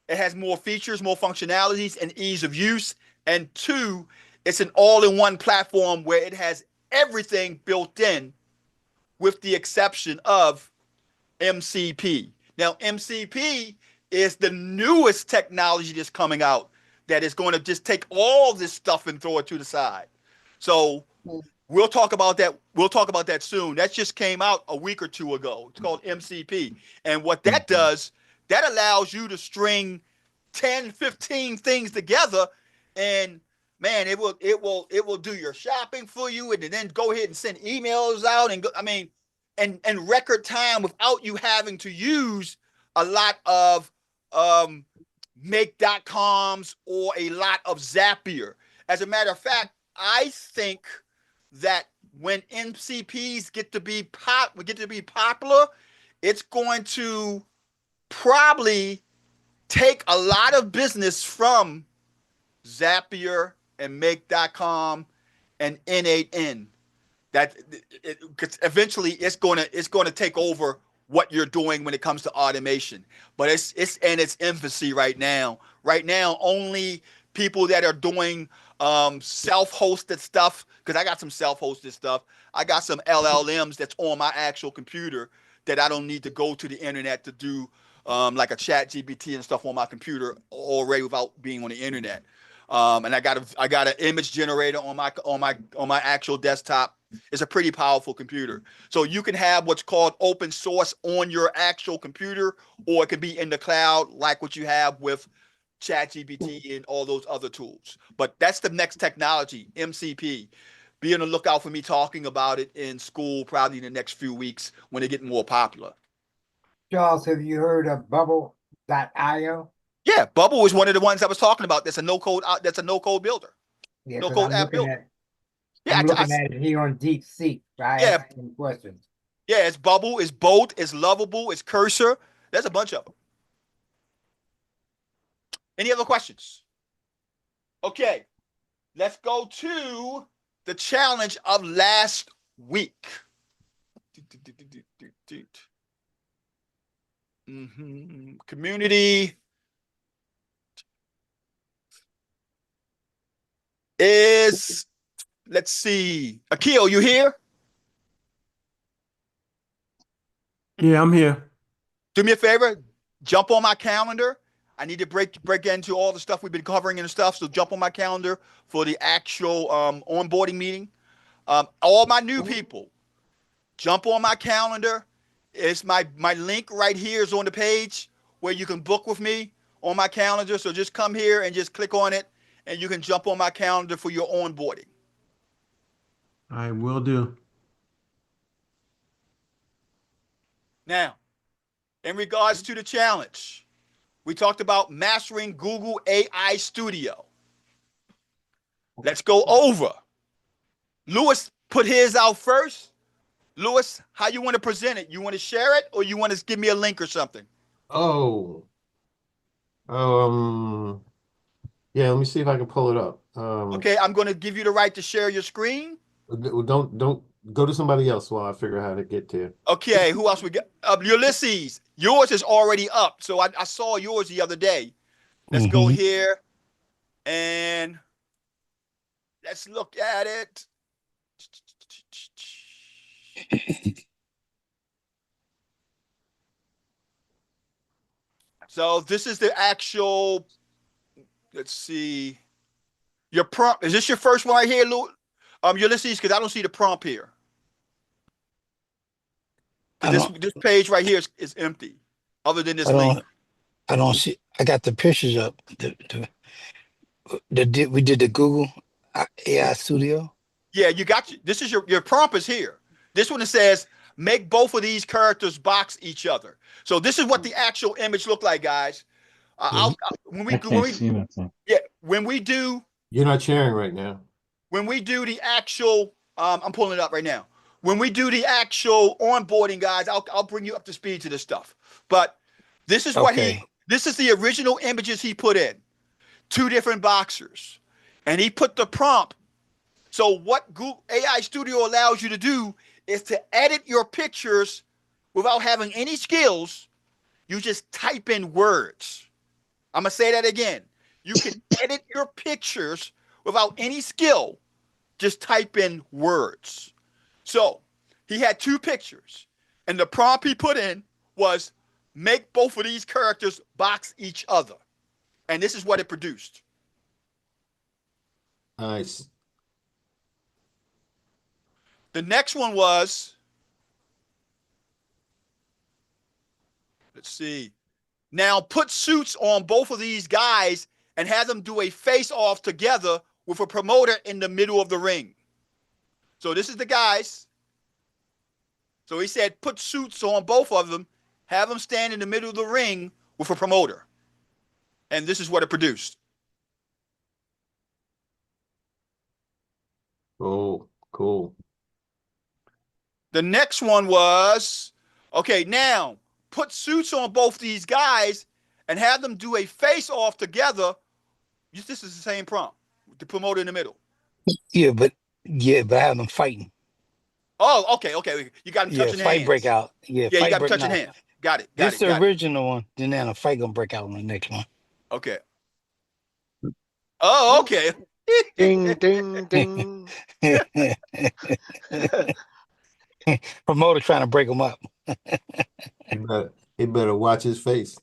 it has more features, more functionalities, and ease of use. And two, it's an all-in-one platform where it has everything built in with the exception of MCP. Now, MCP is the newest technology that's coming out that is going to just take all this stuff and throw it to the side. So we'll talk about that. We'll talk about that soon. That just came out a week or two ago. It's called MCP. And what that does, that allows you to string 10, 15 things together, and man, it will do your shopping for you, and then go ahead and send emails out, and go, I mean, and record time without you having to use a lot of make.coms or a lot of Zapier. As a matter of fact, I think that when MCPs get to be popular, it's going to probably take a lot of business from Zapier and make.com and N8N. That eventually it's going to take over what you're doing when it comes to automation. But it's in its infancy right now. Right now, only people that are doing self-hosted stuff, because I got some self-hosted stuff. I got some LLMs that's on my actual computer that I don't need to go to the internet to do like a chat GPT and stuff on my computer already without being on the internet. And I got an image generator on my actual desktop. It's a pretty powerful computer. So you can have what's called open source on your actual computer, or it can be in the cloud like what you have with ChatGPT and all those other tools. But that's the next technology, MCP. Be on the lookout for me talking about it in school probably in the next few weeks when they get more popular. Charles, have you heard of Bubble.io? Yeah, Bubble is one of the ones I was talking about. That's a no code. That's a no code builder. Yeah, No because code app builder. Yeah, I'm looking at it here on DeepSeek. I yeah, asked some questions. yeah. It's Bubble. It's Bolt. It's Lovable. It's Cursor. There's a bunch of them. Any other questions? Okay, let's go to the challenge of last week. Community is, let's see. Akil, you here? Yeah, I'm here. Do me a favor, jump on my calendar. I need to break into all the stuff we've been covering and stuff. So jump on my calendar for the actual onboarding meeting. All my new people, jump on my calendar. It's my link right here is on the page where you can book with me on my calendar. So just come here and just click on it, and you can jump on my calendar for your onboarding. I will do. Now, in regards to the challenge, we talked about mastering Google AI Studio. Let's go over. Lewis put his out first. Lewis, how you want to present it? You want to share it, or you want to give me a link or something? Oh, yeah, let me see if I can pull it up. Okay, I'm going to give you the right to share your screen. Don't go to somebody else while I figure out how to get to it. Okay, who else we got? Ulysses, yours is already up. So I saw yours the other day. Let's go here and let's look at it. So this is the actual, let's see. Your prompt, is this your first one right here, Ulysses? Because I don't see the prompt here. This page right here is empty, other than this link. I don't see. I got the pictures up. We did the Google AI Studio. Yeah, you got you. This is your prompt is here. This one it says make both of these characters box each other. So this is what the actual image look like, guys. Yeah, When I when can't we see nothing. yeah when we do You're not sharing right now. the actual I'm pulling it up right now. When we do the actual onboarding, guys, I'll bring you up to speed to this stuff. But this is what Okay. this is the original images he put in. Two different boxers. And he put the prompt. So what Google AI Studio allows you to do is to edit your pictures without having any skills. You just type in words. I'm going to say that again. You can edit your pictures without any skill. Just type in words. So he had two pictures, and the prompt he put in was make both of these characters box each other. And this is what it produced. Nice. The next one was, let's see. Now put suits on both of these guys and have them do a face off together with a promoter in the middle of the ring. So this is the guys. So he said put suits on both of them, have them stand in the middle of the ring with a promoter. And this is what it produced. Oh, cool. The next one was, okay, now put suits on both these guys and have them do a face off together. This is the same prompt. The promoter in the middle. Yeah, but I have them fighting. Oh, okay. You got them Yeah, touching fight hands. break out. Yeah, Yeah, you fight got them break touching now. hands. Got it. This the original one. Then now the fight gonna break out on the next one. Okay. Oh, okay. Ding, ding, ding. Promoter trying to break them up. He better watch his face.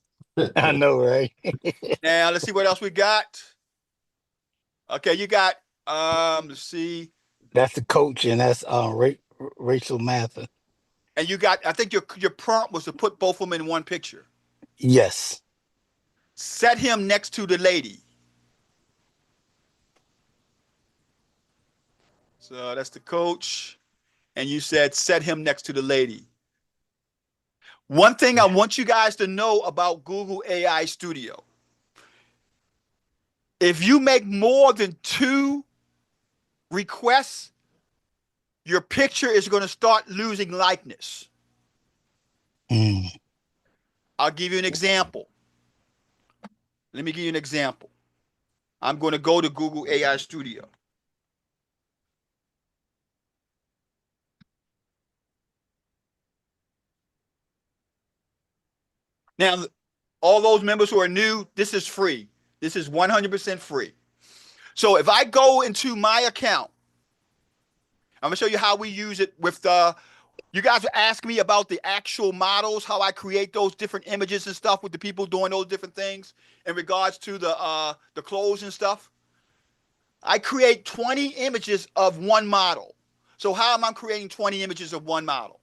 I know, right? Now let's see what else we got. Okay, you got let's see. That's the coach, and that's Rachel Mather. And you got, I think your prompt was to put both of them in one picture. Yes. Set him next to the lady. So that's the coach. And you said set him next to the lady. One thing I want you guys to know about Google AI Studio. If you make more than 2 requests, your picture is going to start losing likeness. I'll give you an example. Let me give you an example. I'm going to go to Google AI Studio. Now, all those members who are new, this is free. This is 100% free. So if I go into my account, I'm going to show you how we use it with the, you guys are asking me about the actual models, how I create those different images and stuff with the people doing those different things in regards to the clothes and stuff. I create 20 images of one model. So how am I creating 20 images of one model?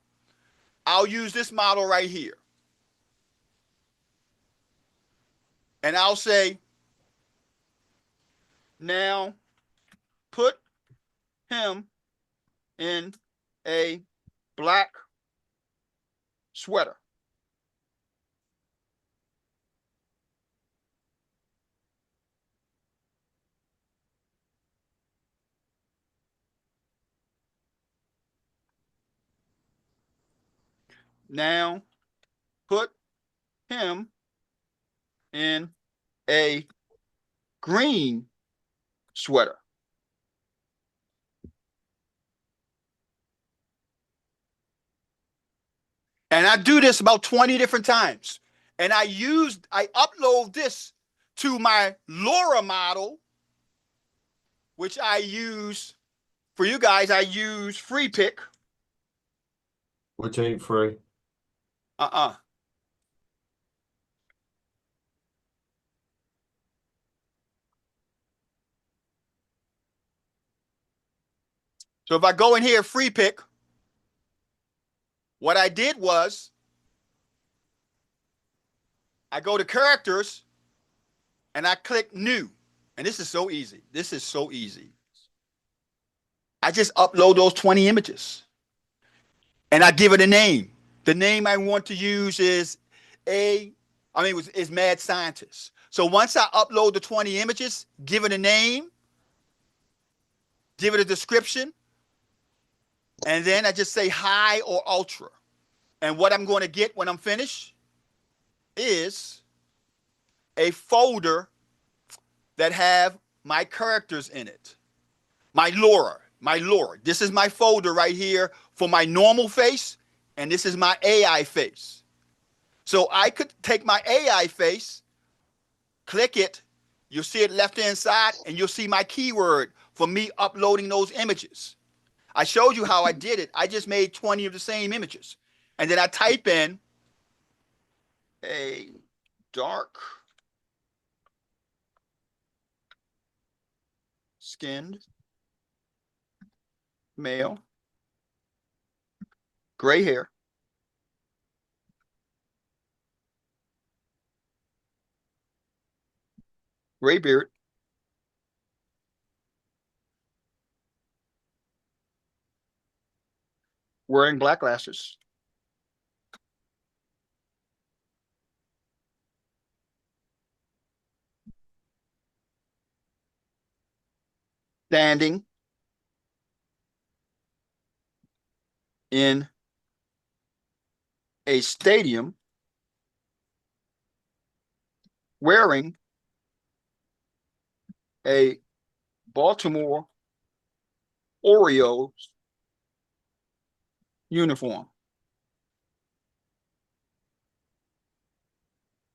I'll use this model right here. And I'll say, now put him in a black sweater. Now put him in a green sweater. And I do this about 20 different times. And I upload this to my LoRa model, which I use for you guys. I use Free Pick. Which ain't free. So if I go in here, Free Pick, what I did was I go to characters and I click new. And this is so easy. This is so easy. I just upload those 20 images and I give it a name. The name I want to use is Mad Scientist. So once I upload the 20 images, give it a name, give it a description, and then I just say high or ultra. And what I'm going to get when I'm finished is a folder that have my characters in it. My lore. This is my folder right here for my normal face, and this is my AI face. So I could take my AI face, click it, you'll see it left-hand side, and you'll see my keyword for me uploading those images. I showed you how I did it. I just made 20 of the same images. And then I type in a dark skinned male, gray hair, gray beard, wearing black glasses, standing in a stadium, wearing a Baltimore Orioles uniform.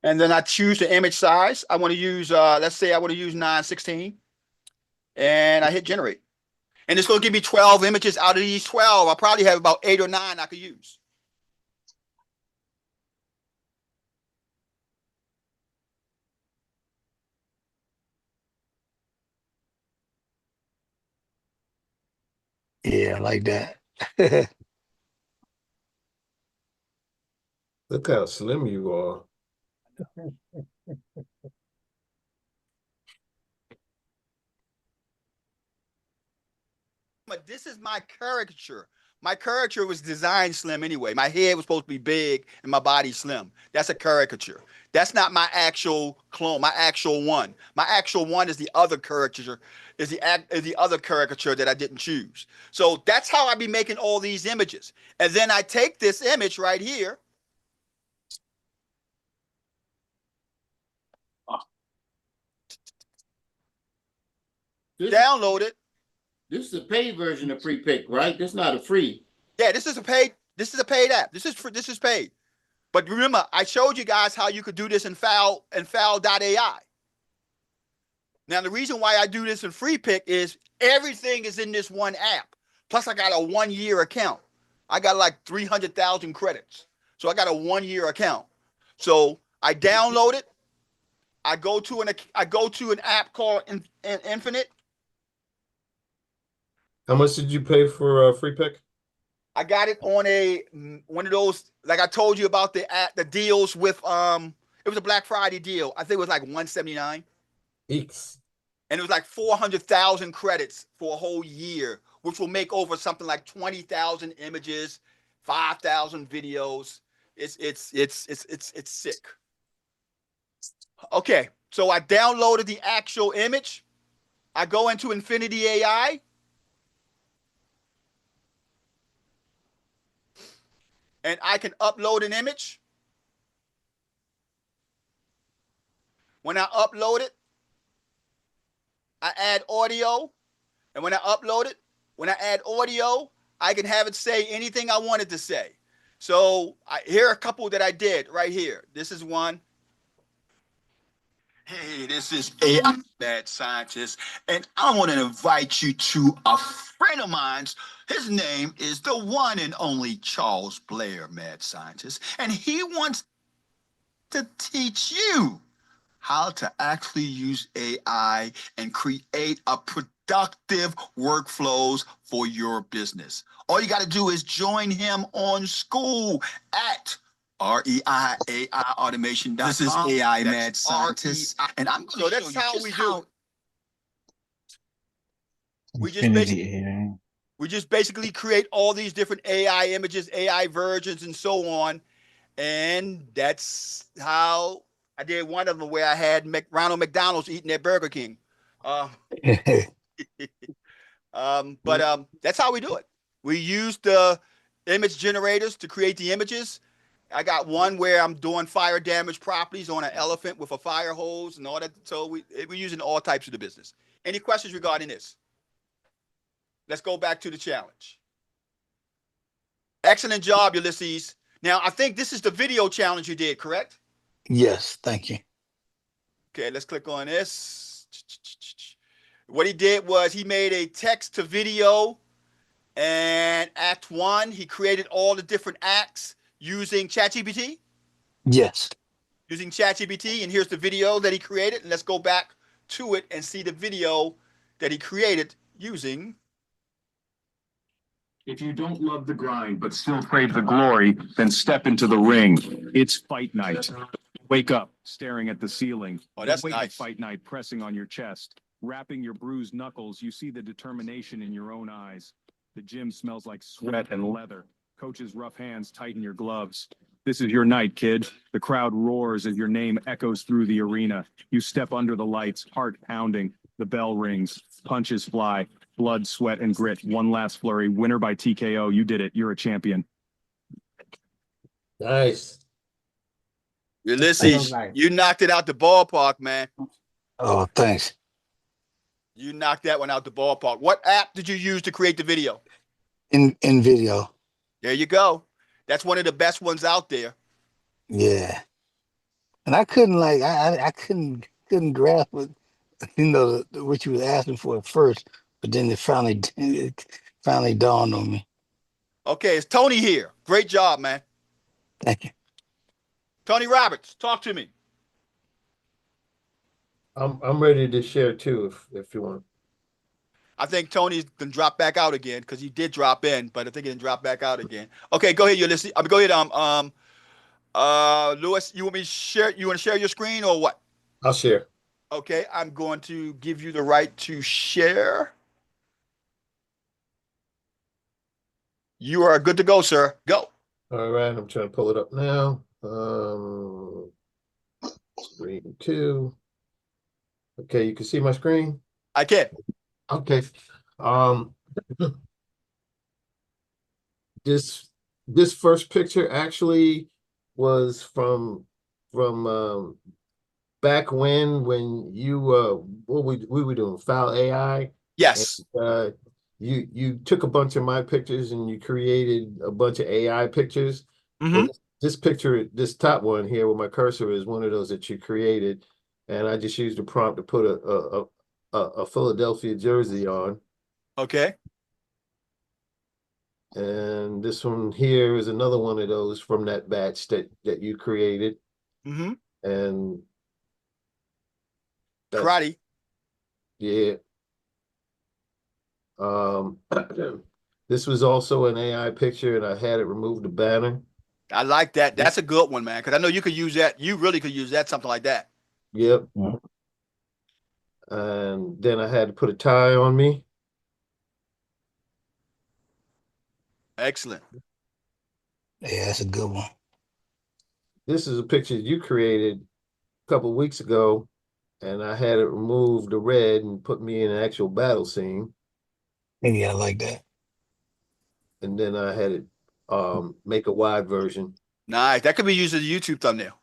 And then I choose the image size. I want to use, let's say I want to use 916. And I hit generate. And it's going to give me 12 images. Out of these 12, I probably have about 8 or 9 I could use. Yeah, I like that. Look how slim you are. But this is my caricature. My caricature was designed slim anyway. My head was supposed to be big and my body slim. That's a caricature. That's not my actual clone, my actual one. My actual one is the other caricature, is the other caricature that I didn't choose. So that's how I be making all these images. And then I take this image right here. Download it. This is a paid version of pre-pick, right? This is not a free. Yeah, this is a paid app. This is paid. But remember, I showed you guys how you could do this in foul.ai. Now, the reason why I do this in free pick is everything is in this one app. Plus, I got a 1-year account. I got like 300,000 credits. So I got a 1-year account. So I download it. I go to an app called Infinite. How much did you pay for free pick? I got it on one of those, like I told you about the deals with it was a Black Friday deal. I think it was like $179. Eeks. And it was like 400,000 credits for a whole year, which will make over something like 20,000 images, 5,000 videos. It's sick. Okay, so I downloaded the actual image. I go into Infinity AI. And I can upload an image. When I upload it, I add audio. And when I upload it, when I add audio, I can have it say anything I wanted to say. So here are a couple that I did right here. This is one. Hey, this is AI Mad Scientist, and I want to invite you to a friend of mine's. His name is the one and only Charles Blair, Mad Scientist, and he wants to teach you how to actually use AI and create a productive workflows for your business. All you got to do is join him on school at REI AI Automation. This is AI Mad Scientist. And I'm going to show you how we do it. We just basically Infinity AI. we just basically create all these different AI images, AI versions, and so on. And that's how I did one of them where I had Ronald McDonald's eating at Burger King. Uh, that's how we do it. We use the image generators to create the images. I got one where I'm doing fire damage properties on an elephant with a fire hose and all that. So we're using all types of the business. Any questions regarding this? Let's go back to the challenge. Excellent job, Ulysses. Now, I think this is the video challenge you did, correct? Yes, thank you. Okay, let's click on this. What he did was he made a text to video, and act one, he created all the different acts using ChatGPT. Yes. Using ChatGPT, and here's the video that he created. And let's go back to it and see the video that he created using. If you don't love the grind but still crave the glory, then step into the ring. It's fight night. Wake up, staring at the ceiling. Oh, that's Wake nice. up fight night, pressing on your chest. Wrapping your bruised knuckles, you see the determination in your own eyes. The gym smells like sweat and leather. Coach's rough hands tighten your gloves. This is your night, kid. The crowd roars as your name echoes through the arena. You step under the lights, heart pounding. The bell rings. Punches fly. Blood, sweat, and grit. One last flurry. Winner by TKO. You did it. You're a champion. Nice. Ulysses, Right. you knocked it out the ballpark, man. Oh, thanks. You knocked that one out the ballpark. What app did you use to create the video? In video. There you go. That's one of the best ones out there. Yeah. And I couldn't I couldn't grasp what what you was asking for at first, but then it finally dawned on me. Okay, it's Tony here. Great job, man. Thank you. Tony Roberts, talk to me. I'm ready to share too if you want. I think Tony's gonna drop back out again because he did drop in, but I think he didn't drop back out again. Okay, go ahead, Ulysses. Go ahead. Lewis, you want me to share? You want to share your screen or what? I'll share. Okay, I'm going to give you the right to share. You are good to go, sir. Go. All right, I'm trying to pull it up now. Screen 2. Okay, you can see my screen? I can. Okay. This first picture actually was from back when you what we were doing, Foul AI. Yes. And, you took a bunch of my pictures and you created a bunch of AI pictures. Mm-hmm. Well, this picture, this top one here where my cursor is one of those that you created, and I just used a prompt to put a Philadelphia jersey on. Okay. And this one here is another one of those from that batch that you created. Mm-hmm. And Karate. Yeah. This was also an AI picture, and I had it remove the banner. I like that. That's a good one, man. Because I know you could use that. You really could use that, something like that. Yep. And then I had to put a tie on me. Excellent. Yeah, that's a good one. This is a picture you created a couple of weeks ago, and I had it remove the red and put me in an actual battle scene. Yeah, I like that. And then I had it make a wide version. Nice. That could be used as a YouTube thumbnail.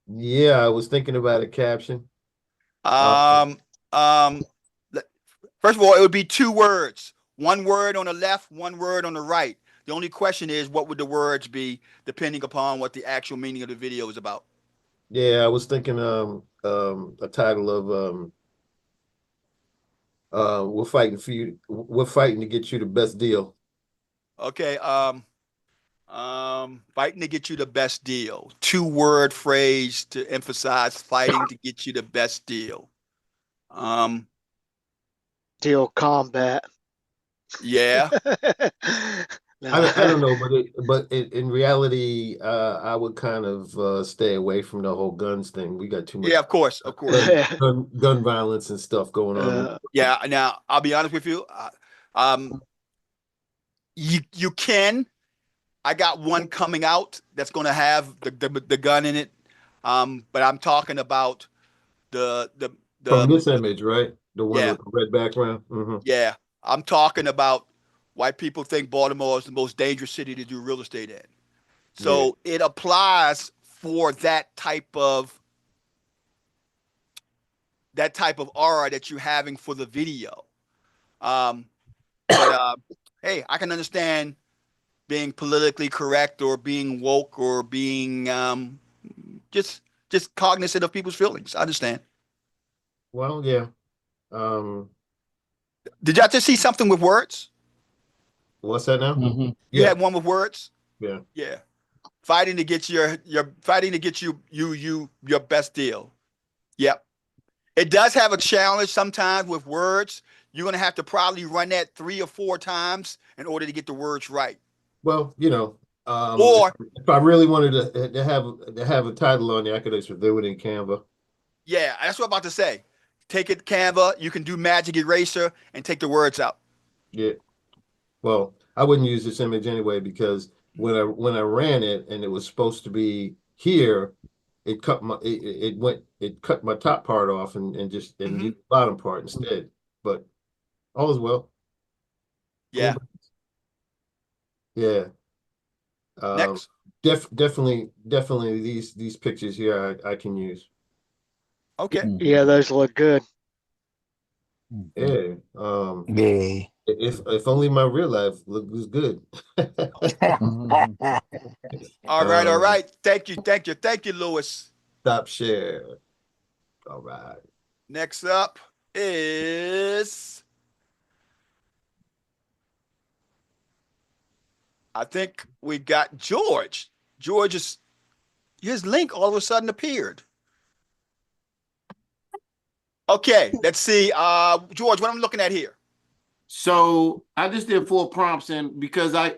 Yeah, I was thinking about a caption. First of all, it would be 2 words. 1 word on the left, 1 word on the right. The only question is, what would the words be, depending upon what the actual meaning of the video is about? Yeah, I was thinking a title of we're fighting for you. We're fighting to get you the best deal. Okay. Fighting to get you the best deal. 2-word phrase to emphasize fighting to get you the best deal. Deal combat. Yeah. I don't know, in reality, I would kind of stay away from the whole guns thing. We got too much Yeah, of course. gun violence and stuff going on. Yeah. Now, I'll be honest with you. Um, you can. I got one coming out that's going to have the gun in it. But I'm talking about the From this image, right? The one yeah, with the red background. Hmm. yeah. I'm talking about why people think Baltimore is the most dangerous city to do real estate in. Yeah. So it applies for that type of aura that you're having for the video. Um, but hey, I can understand being politically correct or being woke or being just cognizant of people's feelings. I understand. Well, yeah. Um, Did y'all just see something with words? what's that now? Mhm. You Yeah. had one with words? Yeah. Yeah. Fighting to get your fighting to get you your best deal. Yep. It does have a challenge sometimes with words. You're gonna have to probably run that 3 or 4 times in order to get the words right. Well, Or if I really wanted to have a title on there, I could just do it in Canva. yeah, that's what I'm about to say. Take it Canva. You can do Magic Eraser and take the words out. Yeah. Well, I wouldn't use this image anyway because when I ran it and it was supposed to be here, it cut my top part off and just used the bottom part instead. But all is well. Cool. Yeah. Yeah. Next. Definitely these pictures here I can use. Okay. Yeah, those look good. Yeah. Yeah. If only my real life was good. All right. All Um, right. Thank you. Thank you. Thank you, Lewis. Stop share. All right. Next up is I think we got George. His link all of a sudden appeared. Okay, let's see. George, what I'm looking at here. So I just did 4 prompts, and because I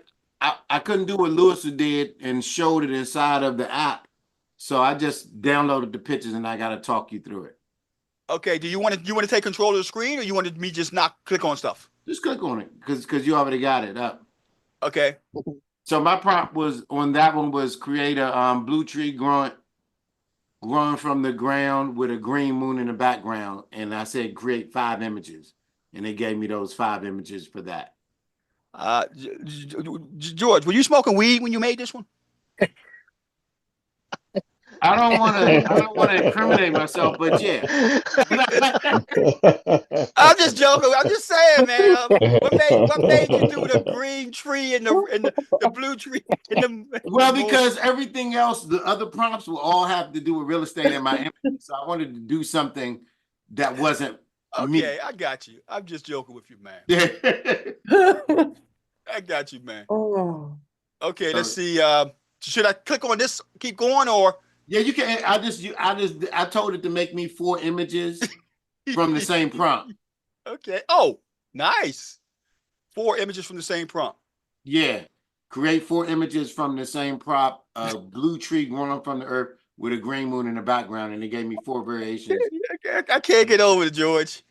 couldn't do what Lewis did and showed it inside of the app, so I just downloaded the pictures and I got to talk you through it. Okay, do you want to take control of the screen, or you wanted me just not click on stuff? Just click on it because you already got it up. Okay. So my prompt was on that one was create a blue tree growing from the ground with a green moon in the background, and I said create 5 images, and they gave me those 5 images for that. George, were you smoking weed when you made this one? I don't want to incriminate myself, but yeah. I'm just joking. I'm just saying, man. What made you do the green tree and the blue tree and the Well, because everything else, the other prompts will all have to do with real estate in my image. So I wanted to do something that wasn't me. Okay, I got you. I'm just joking with you, man. I got you, man. Oh. Okay, let's see. Should I click on this? Keep going, or Yeah, you can. I told it to make me 4 images from the same prompt. Okay. Oh, nice. 4 images from the same prompt. Yeah, create 4 images from the same prop. A blue tree growing from the earth with a green moon in the background, and they gave me 4 variations. I can't get over it, George.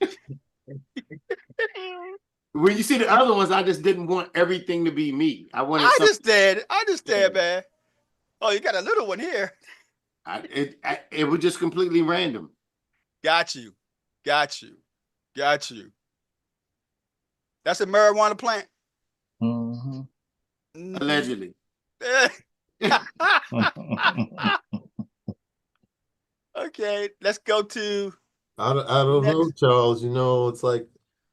When you see the other ones, I just didn't want everything to be me. I wanted. I understand, man. Oh, you got a little one here. It was just completely random. Got you. That's a marijuana plant. Allegedly. Okay, let's go to. I don't know, Charles. It's like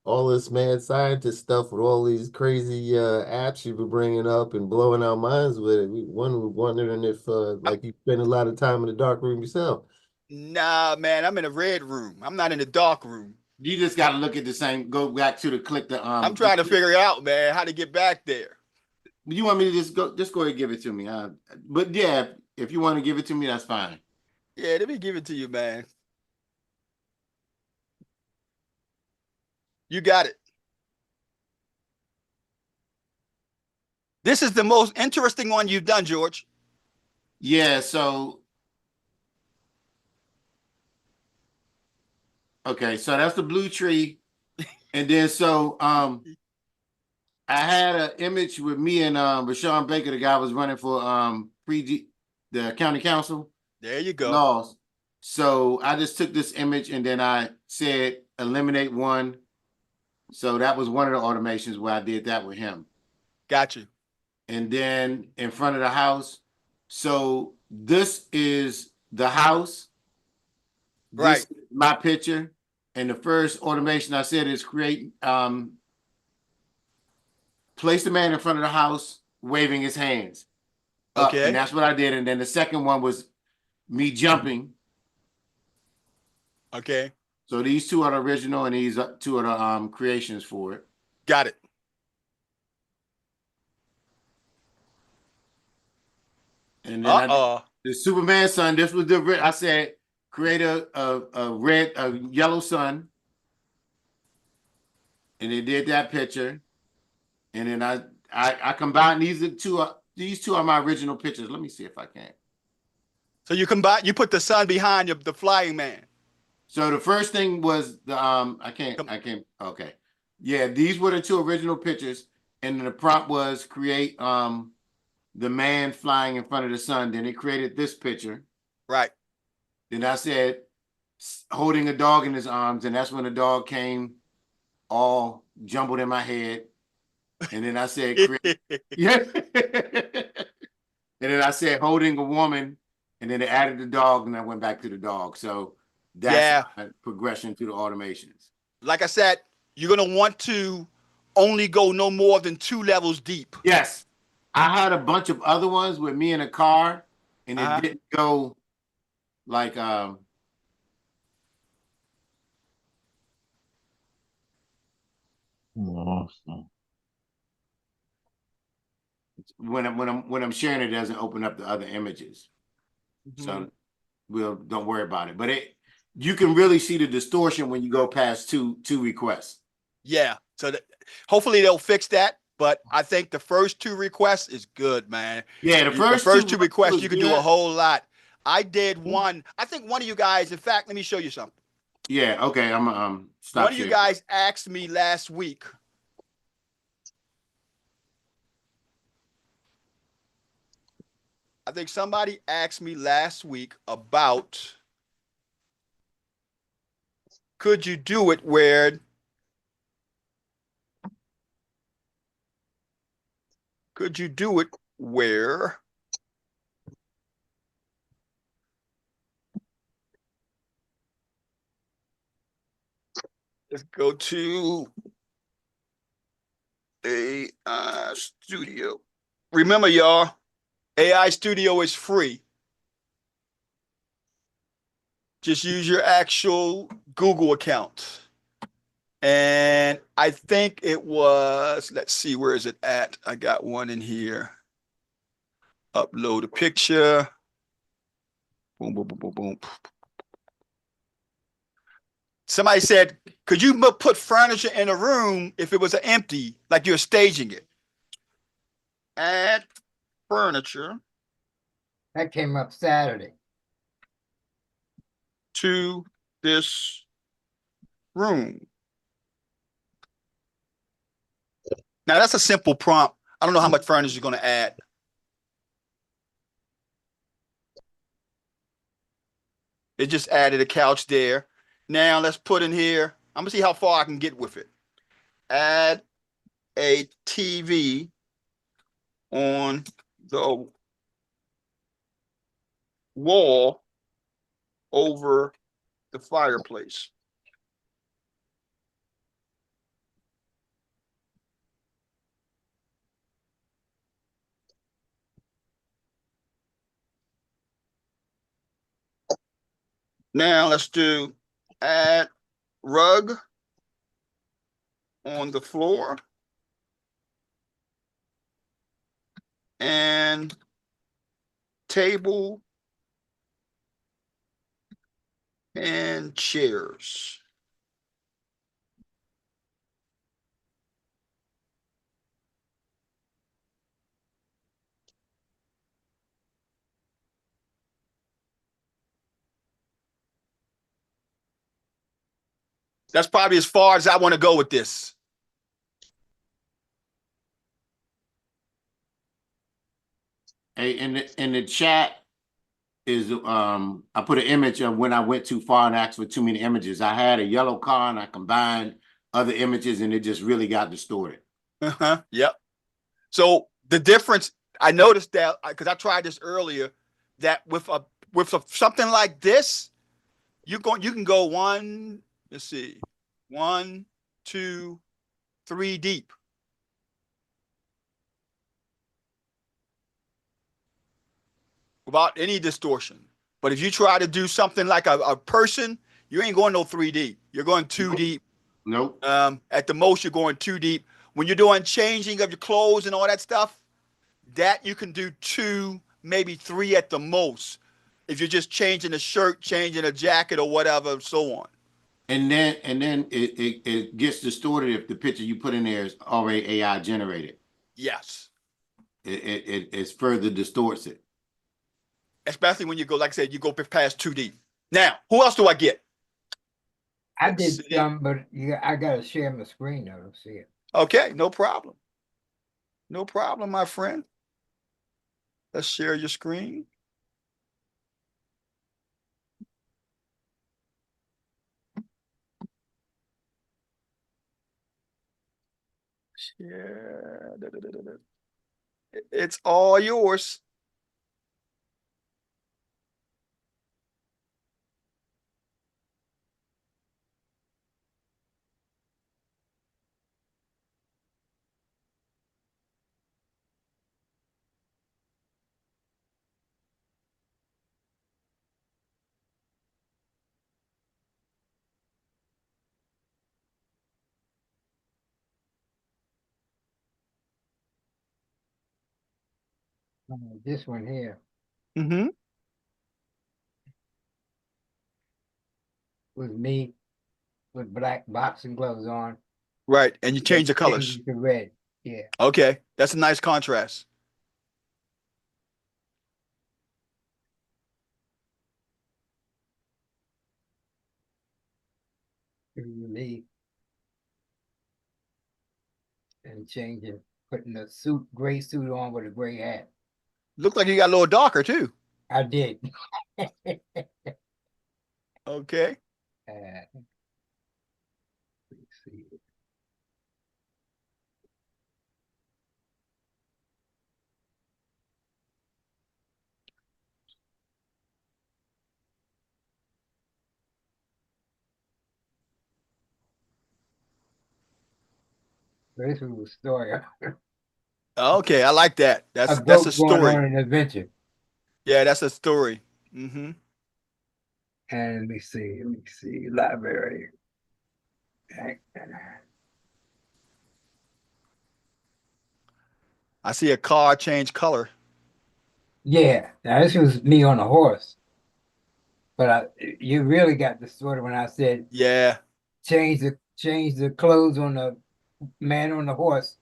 all this mad scientist stuff with all these crazy apps you've been bringing up and blowing our minds with it. One was wondering if like you spend a lot of time in the dark room yourself. Nah, man, I'm in a red room. I'm not in the dark room. You just got to look at the same. Go back to click the. I'm trying to figure out, man, how to get back there. You want me to just go ahead and give it to me? But yeah, if you want to give it to me, that's fine. Yeah, let me give it to you, man. You got it. This is the most interesting one you've done, George. Yeah, so okay, so that's the blue tree. And then so I had an image with me and Rashawn Baker, the guy was running for the county council. There you go. Laws. So I just took this image and then I said eliminate one. So that was one of the automations where I did that with him. Got you. And then in front of the house. So this is the house. This Right. is my picture. And the first automation I said is create place the man in front of the house waving his hands. Okay. And that's what I did. And then the second one was me jumping. Okay. So these two are the original and these two are the creations for it. Got it. And then the Superman sun, this was I said create a yellow sun. And they did that picture. And then I combined these two are my original pictures. Let me see if I can. So you put the sun behind the flying man. So the first thing was the I can't okay. Yeah, these were the two original pictures. And then the prompt was create the man flying in front of the sun. Then it created this picture. Right. Then I said holding a dog in his arms, and that's when the dog came all jumbled in my head. And then I said yeah. And then I said holding a woman, and then it added the dog, and I went back to the dog. So that's progression through the automations. Like I said, you're gonna want to only go no more than 2 levels deep. Yes. I had a bunch of other ones with me in a car, and it didn't go like when I'm sharing it doesn't open up the other images. So don't worry about it. But you can really see the distortion when you go past two requests. Yeah. So hopefully they'll fix that. But I think the first 2 requests is good, man. Yeah, the first two requests you can do a whole lot. I did one. I think one of you guys, in fact, let me show you something. Yeah, okay. I'm stop. One of you guys asked me last week. I think somebody asked me last week about could you do it where let's go to AI Studio. Remember, y'all, AI Studio is free. Just use your actual Google account. And I think it was, let's see, where is it at? I got one in here. Upload a picture. Boom, boom, boom, boom, boom. Somebody said, could you put furniture in a room if it was empty, like you're staging it? Add furniture. That came up Saturday. To this room. Now that's a simple prompt. I don't know how much furniture you're going to add. It just added a couch there. Now let's put in here. I'm gonna see how far I can get with it. Add a TV on the wall over the fireplace. Now let's do add rug on the floor and table and chairs. That's probably as far as I want to go with this. Hey, in the chat is I put an image of when I went too far and asked for too many images. I had a yellow car and I combined other images and it just really got distorted. Yep. So the difference, I noticed that because I tried this earlier, that with something like this, you can go one, let's see, 1, 2, 3 deep. Without any distortion. But if you try to do something like a person, you ain't going no 3D. You're going too deep. Nope. At the most, you're going too deep. When you're doing changing of your clothes and all that stuff, that you can do 2, maybe 3 at the most. If you're just changing a shirt, changing a jacket or whatever, so on. And then it gets distorted if the picture you put in there is already AI generated. Yes. It further distorts it. Especially when you go, like I said, you go past 2 deep. Now, who else do I get? I did some, but I gotta share my screen though to see it. Okay, no problem. No problem, my friend. Let's share your screen. Share. It's all yours. This one here Mm-hmm. was me with black boxing gloves on. Right, and you change the colors. Changed to red. Yeah. Okay, that's a nice contrast. Me and changing, putting a suit, gray suit on with a gray hat. Looked like you got a little darker too. I did. Okay. Let's see. This was a story. Okay, I like that. A That's a boat going story. on an adventure. Yeah, that's a story. Mm-hmm. And let me see, library. I see a car change color. Yeah, now this was me on a horse. But you really got distorted when I said Yeah. change the clothes on the man on the horse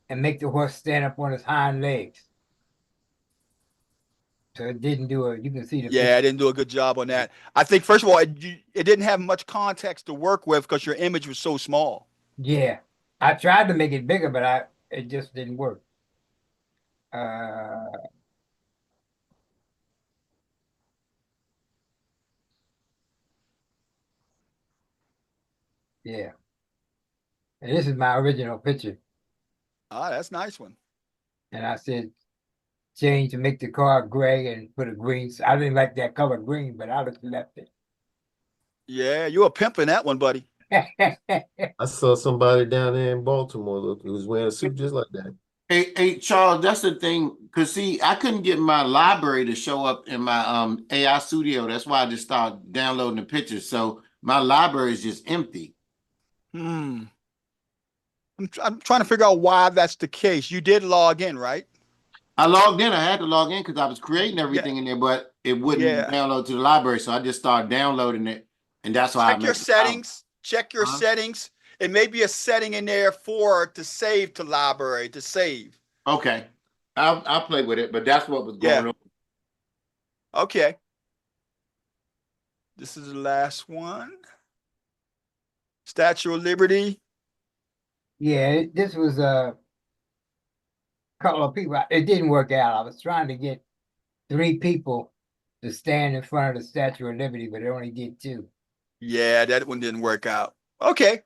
and make the horse stand up on his hind legs. So it didn't do it. You can see the Yeah, I didn't do a good job on that. I think first of all, it didn't have much context to work with because your image was so small. Yeah, I tried to make it bigger, but it just didn't work. Yeah, and this is my original picture. Ah, that's a nice one. And I said change to make the car gray and put a green. I didn't like that color green, but I just left it. Yeah, you were pimping that one, buddy. I saw somebody down there in Baltimore who was wearing a suit just like that. Hey, Charles, that's the thing. Cause see, I couldn't get my library to show up in my AI studio. That's why I just started downloading the pictures. So my library is just empty. I'm trying to figure out why that's the case. You did log in, right? I logged in. I had to log in because I was creating everything in there, but it wouldn't download to the library. So I just started downloading it, and that's why check your settings. Check your settings. It may be a setting in there to save to library to save. Okay, I'll play with it, but that's what was going on. Okay. This is the last one. Statue of Liberty. Yeah, this was a couple of people. It didn't work out. I was trying to get 3 people to stand in front of the Statue of Liberty, but it only did 2. Yeah, that one didn't work out. Okay.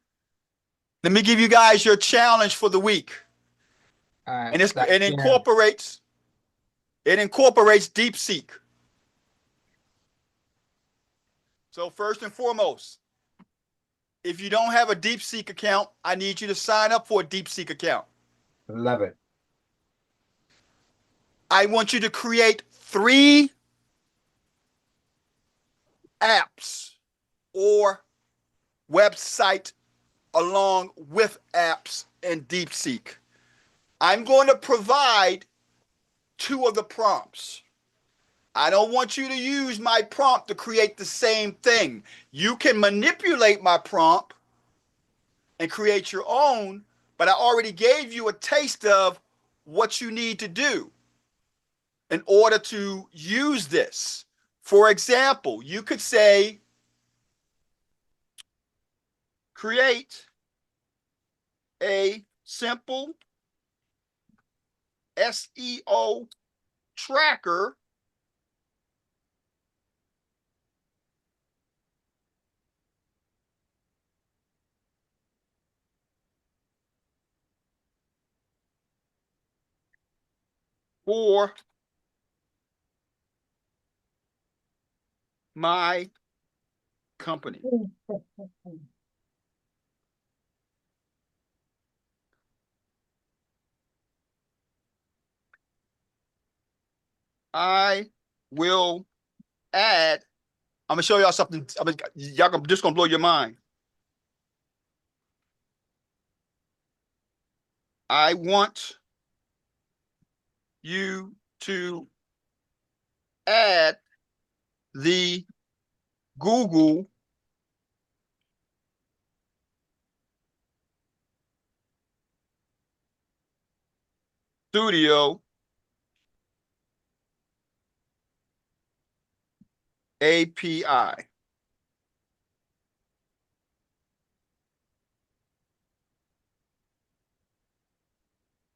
Let me give you guys your challenge for the week. All right, And like, it yeah, incorporates DeepSeek. So first and foremost, if you don't have a DeepSeek account, I need you to sign up for a DeepSeek account. love it. I want you to create 3 apps or website along with apps in DeepSeek. I'm going to provide 2 of the prompts. I don't want you to use my prompt to create the same thing. You can manipulate my prompt and create your own, but I already gave you a taste of what you need to do in order to use this. For example, you could say, create a simple SEO tracker for my company. I will add, I'm gonna show y'all something. Y'all just gonna blow your mind. I want you to add the Google Studio API.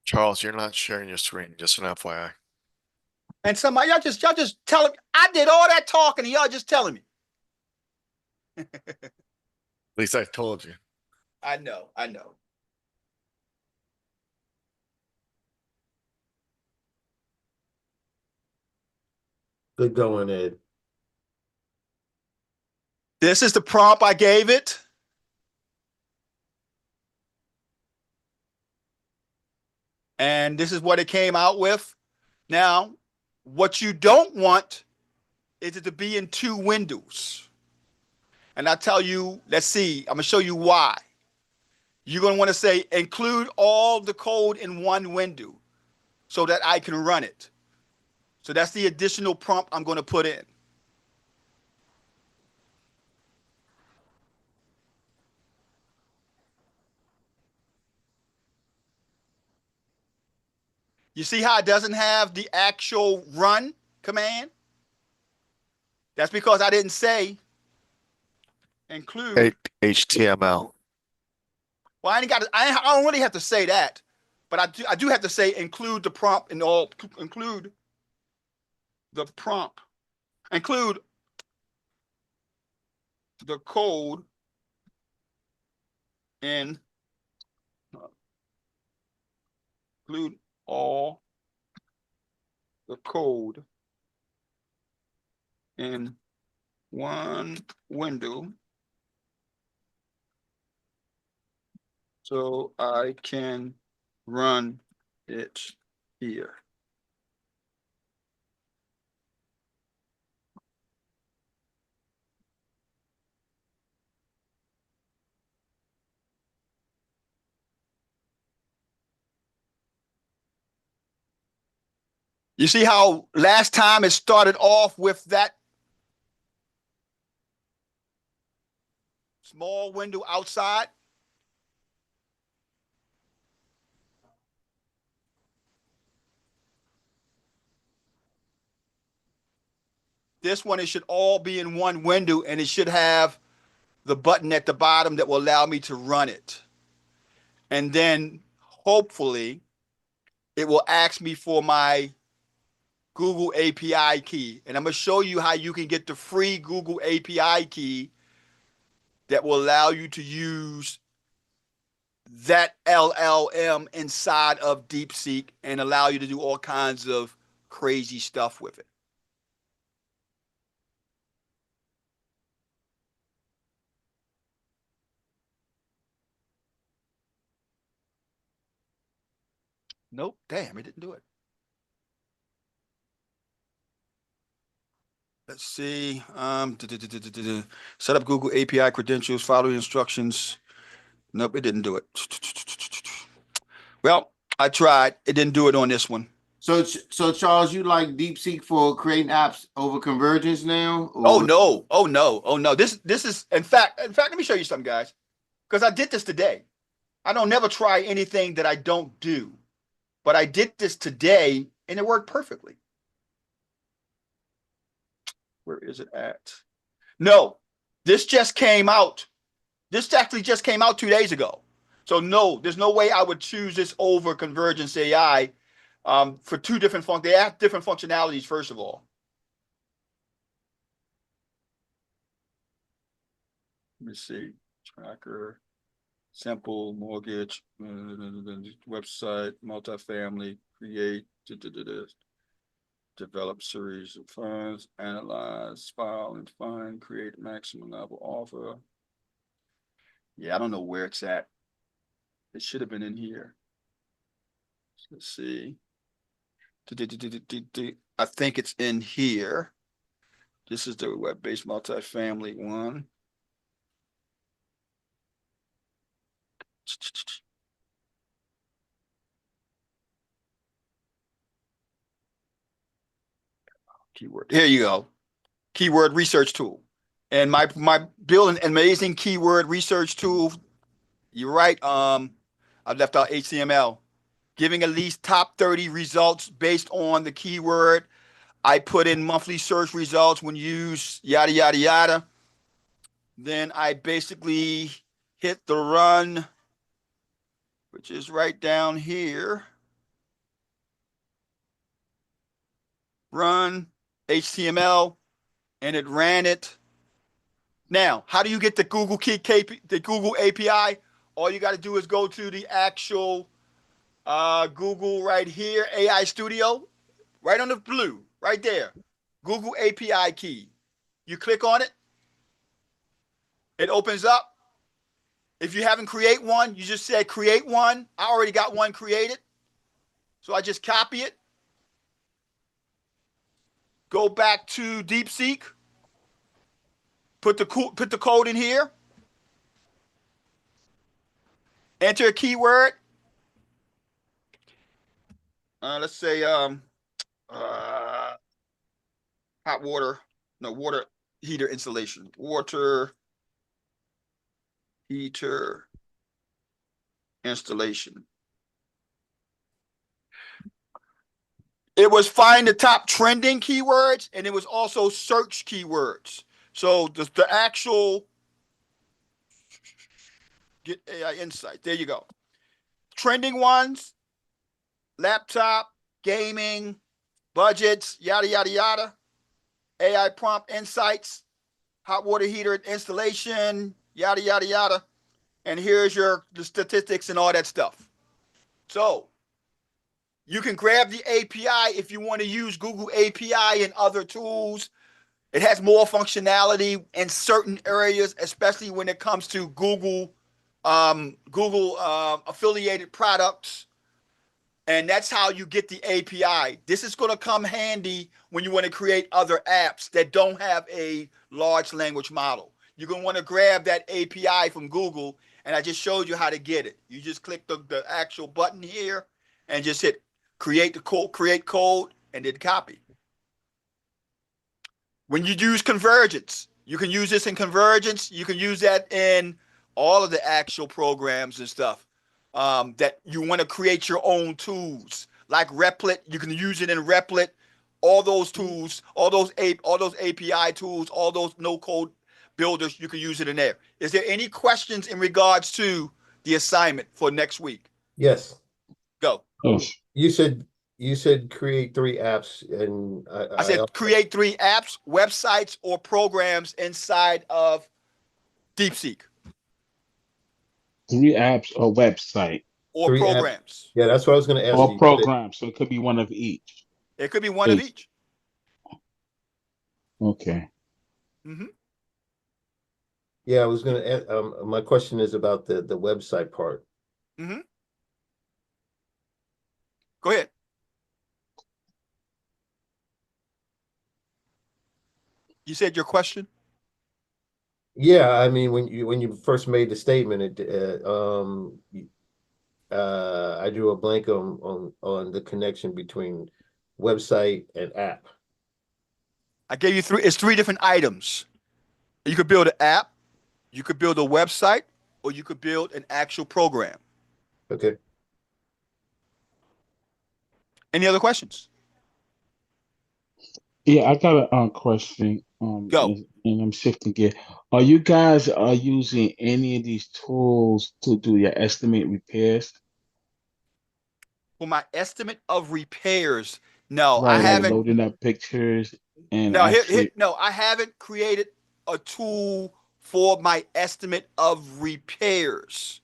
Charles, you're not sharing your screen, just an FYI. And somebody, y'all just telling me I did all that talking and y'all just telling me. At least I told you. I know. Good going, Ed. This is the prompt I gave it. And this is what it came out with. Now, what you don't want is it to be in 2 windows. And I tell you, let's see, I'm gonna show you why. You're gonna want to say include all the code in 1 window so that I can run it. So that's the additional prompt I'm gonna put in. You see how it doesn't have the actual run command? That's because I didn't say include. HTML. Well, I don't really have to say that, but I do have to say include the prompt and all, include the prompt, include the code in, include all the code in 1 window so I can run it here. You see how last time it started off with that small window outside? This one, it should all be in 1 window and it should have the button at the bottom that will allow me to run it. And then hopefully it will ask me for my Google API key. And I'm going to show you how you can get the free Google API key that will allow you to use that LLM inside of DeepSeek and allow you to do all kinds of crazy stuff with it. Nope, damn, it didn't do it. Let's see. Set up Google API credentials, follow the instructions. Nope, it didn't do it. Well, I tried. It didn't do it on this one. So Charles, you like DeepSeek for creating apps over convergence now? Oh no! Oh no! Oh no! This is in fact. Let me show you something, guys. Because I did this today. I don't never try anything that I don't do, but I did this today and it worked perfectly. Where is it at? No, this just came out. This actually just came out 2 days ago. So no, there's no way I would choose this over Convergence AI for two different they have different functionalities, first of all. Let me see. Tracker, simple, mortgage, website, multifamily, create, develop series of funds, analyze, file, and find, create maximum level offer. Yeah, I don't know where it's at. It should have been in here. Let's see. I think it's in here. This is the web-based multifamily one. Keyword. Here you go. Keyword research tool. And my build an amazing keyword research tool. You're right. I left out HTML. Giving at least top 30 results based on the keyword. I put in monthly search results when used, yada, yada, yada. Then I basically hit the run, which is right down here. Run HTML, and it ran it. Now, how do you get the Google API? All you got to do is go to the actual Google right here, AI Studio, right on the blue, right there. Google API key. You click on it. It opens up. If you haven't created one, you just say create one. I already got one created. So I just copy it. Go back to DeepSeek. Put the code in here. Enter a keyword. Let's say hot water. No, water heater installation. Water heater installation. It was find the top trending keywords, and it was also search keywords. So the actual get AI insight. There you go. Trending ones, laptop, gaming, budgets, yada, yada, yada. AI prompt insights, hot water heater installation, yada, yada, yada. And here's the statistics and all that stuff. So you can grab the API if you want to use Google API and other tools. It has more functionality in certain areas, especially when it comes to Google affiliated products. And that's how you get the API. This is going to come handy when you want to create other apps that don't have a large language model. You're going to want to grab that API from Google, and I just showed you how to get it. You just click the actual button here and just hit create code, and then copy. When you use convergence, you can use this in convergence. You can use that in all of the actual programs and stuff that you want to create your own tools. Like Replit, you can use it in Replit. All those tools, all those API tools, all those no-code builders, you can use it in there. Is there any questions in regards to the assignment for next week? Yes. Go. Yes. You said create 3 apps, and I said create 3 apps, websites, or programs inside of DeepSeek 3 apps or website or 3 apps. programs. Yeah, that's what I was going to ask or you. program. So it could be one of each. It could be one of Please. each. Okay. Mm-hmm. Yeah, I was going to. My question is about the website part. Mm-hmm. Go ahead. You said your question? Yeah, I mean, when you first made the statement, I drew a blank on the connection between website and app. I gave you 3. It's 3 different items. You could build an app, you could build a website, or you could build an actual program. Okay. Any other questions? Yeah, I got a question. Go. And I'm shifting gear. Are you guys using any of these tools to do your estimate repairs? For my estimate of repairs, no, I Right, like haven't. loading up pictures and No, actually. no, I haven't created a tool for my estimate of repairs.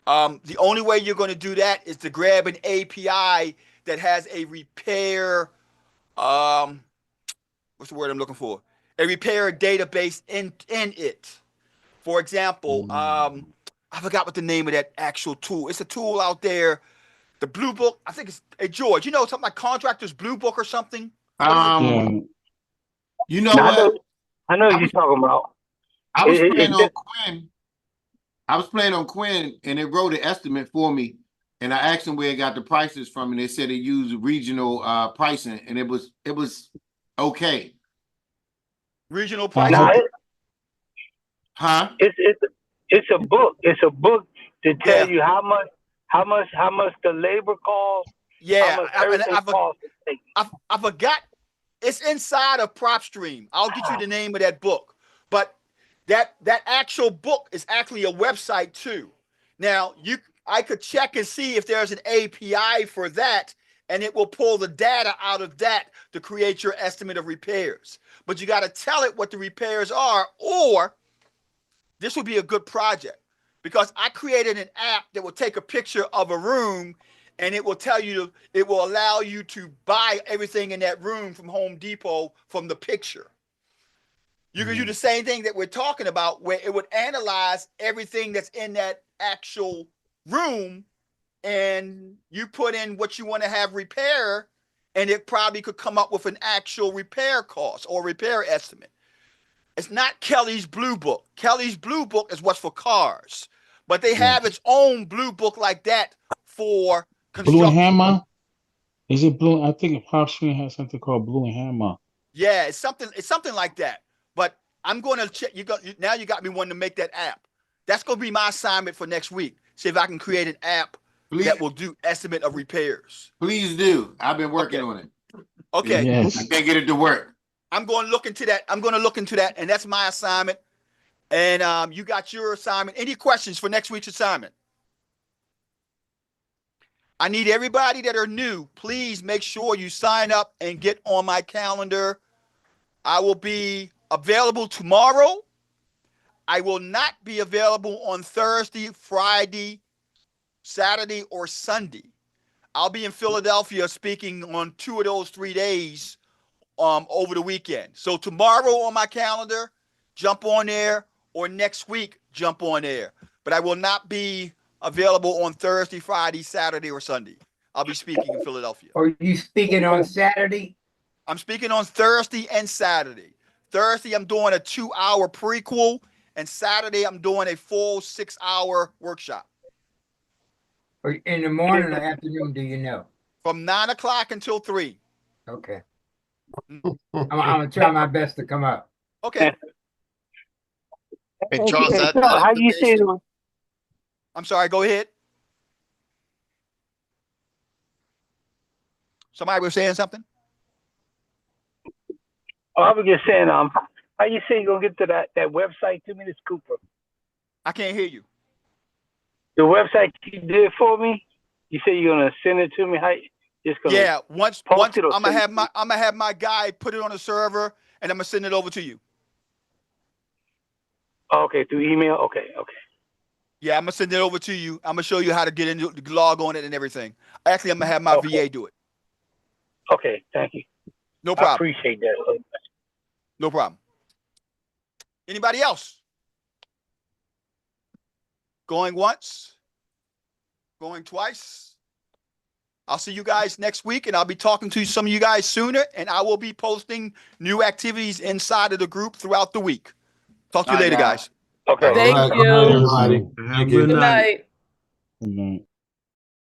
The only way you're going to do that is to grab an API that has a repair. What's the word I'm looking for? A repair database in it. For example, I forgot what the name of that actual tool. It's a tool out there. The Blue Book. I think it's. Hey George, you know something like Contractors Blue Book or something? Yeah. You know Now, what? I know what you're talking about. I was It- playing it's on just- Quinn. I was playing on Quinn, and it wrote an estimate for me. And I asked them where it got the prices from, and they said it used regional pricing, and it was okay. Regional I pricing. Now, hope. Huh? it's a book. It's a book to tell Yeah. you how much the labor costs, Yeah. how much everything costs. I forgot. It's inside of PropStream. I'll get you the name of that book. But that actual book is actually a website too. Now I could check and see if there's an API for that, and it will pull the data out of that to create your estimate of repairs. But you got to tell it what the repairs are, or this would be a good project because I created an app that will take a picture of a room and it will tell you, it will allow you to buy everything in that room from Home Depot from the picture. You can do the same thing that we're talking about where it would analyze everything that's in that actual room and you put in what you want to have repair and it probably could come up with an actual repair cost or repair estimate. It's not Kelly's Blue Book. Kelly's Blue Book is what's for cars, but they have its own Blue Book like that for Blue and construction. Hammer? Is it Blue? I think PropStream has something called Blue and Hammer. Yeah, it's something like that. But I'm going to check. Now you got me wanting to make that app. That's going to be my assignment for next week. See if I can create an app that will do estimate of repairs. Please do. I've been working on it. Okay. Yes. I can't get it to work. I'm going to look into that. And that's my assignment. And you got your assignment. Any questions for next week's assignment? I need everybody that are new, please make sure you sign up and get on my calendar. I will be available tomorrow. I will not be available on Thursday, Friday, Saturday, or Sunday. I'll be in Philadelphia speaking on 2 of those 3 days over the weekend. So tomorrow on my calendar, jump on there, or next week, jump on there. But I will not be available on Thursday, Friday, Saturday, or Sunday. I'll be speaking in Philadelphia. Are you speaking on Saturday? I'm speaking on Thursday and Saturday. Thursday, I'm doing a 2-hour prequel, and Saturday, I'm doing a full 6-hour workshop. Or in the morning or afternoon, do you know? From 9 o'clock until 3. Okay. I'm gonna try my best to come up. Okay. Hey, Charles, that How you say information, I'm sorry, go ahead. Somebody was saying something? I was just saying, How you say you're gonna get to that website to me, Miss Cooper? I can't hear you. The website you did for me, you say you're gonna send it to me. How just gonna Yeah, once post it or I'm gonna send it? have my guy put it on a server and I'm gonna send it over to you. Okay, through email. Okay. Yeah, I'm gonna send it over to you. I'm gonna show you how to get in, log on it and everything. Actually, I'm gonna have my VA do it. Okay, thank you. No I problem. appreciate that. No problem. Anybody else? Going once? Going twice? I'll see you guys next week, and I'll be talking to some of you guys sooner, and I will be posting new activities inside of the group throughout the week. Talk to you later, guys. Okay. Thank All right. you. Good night, everybody. Have a Thank good you. Good night. night. Good night.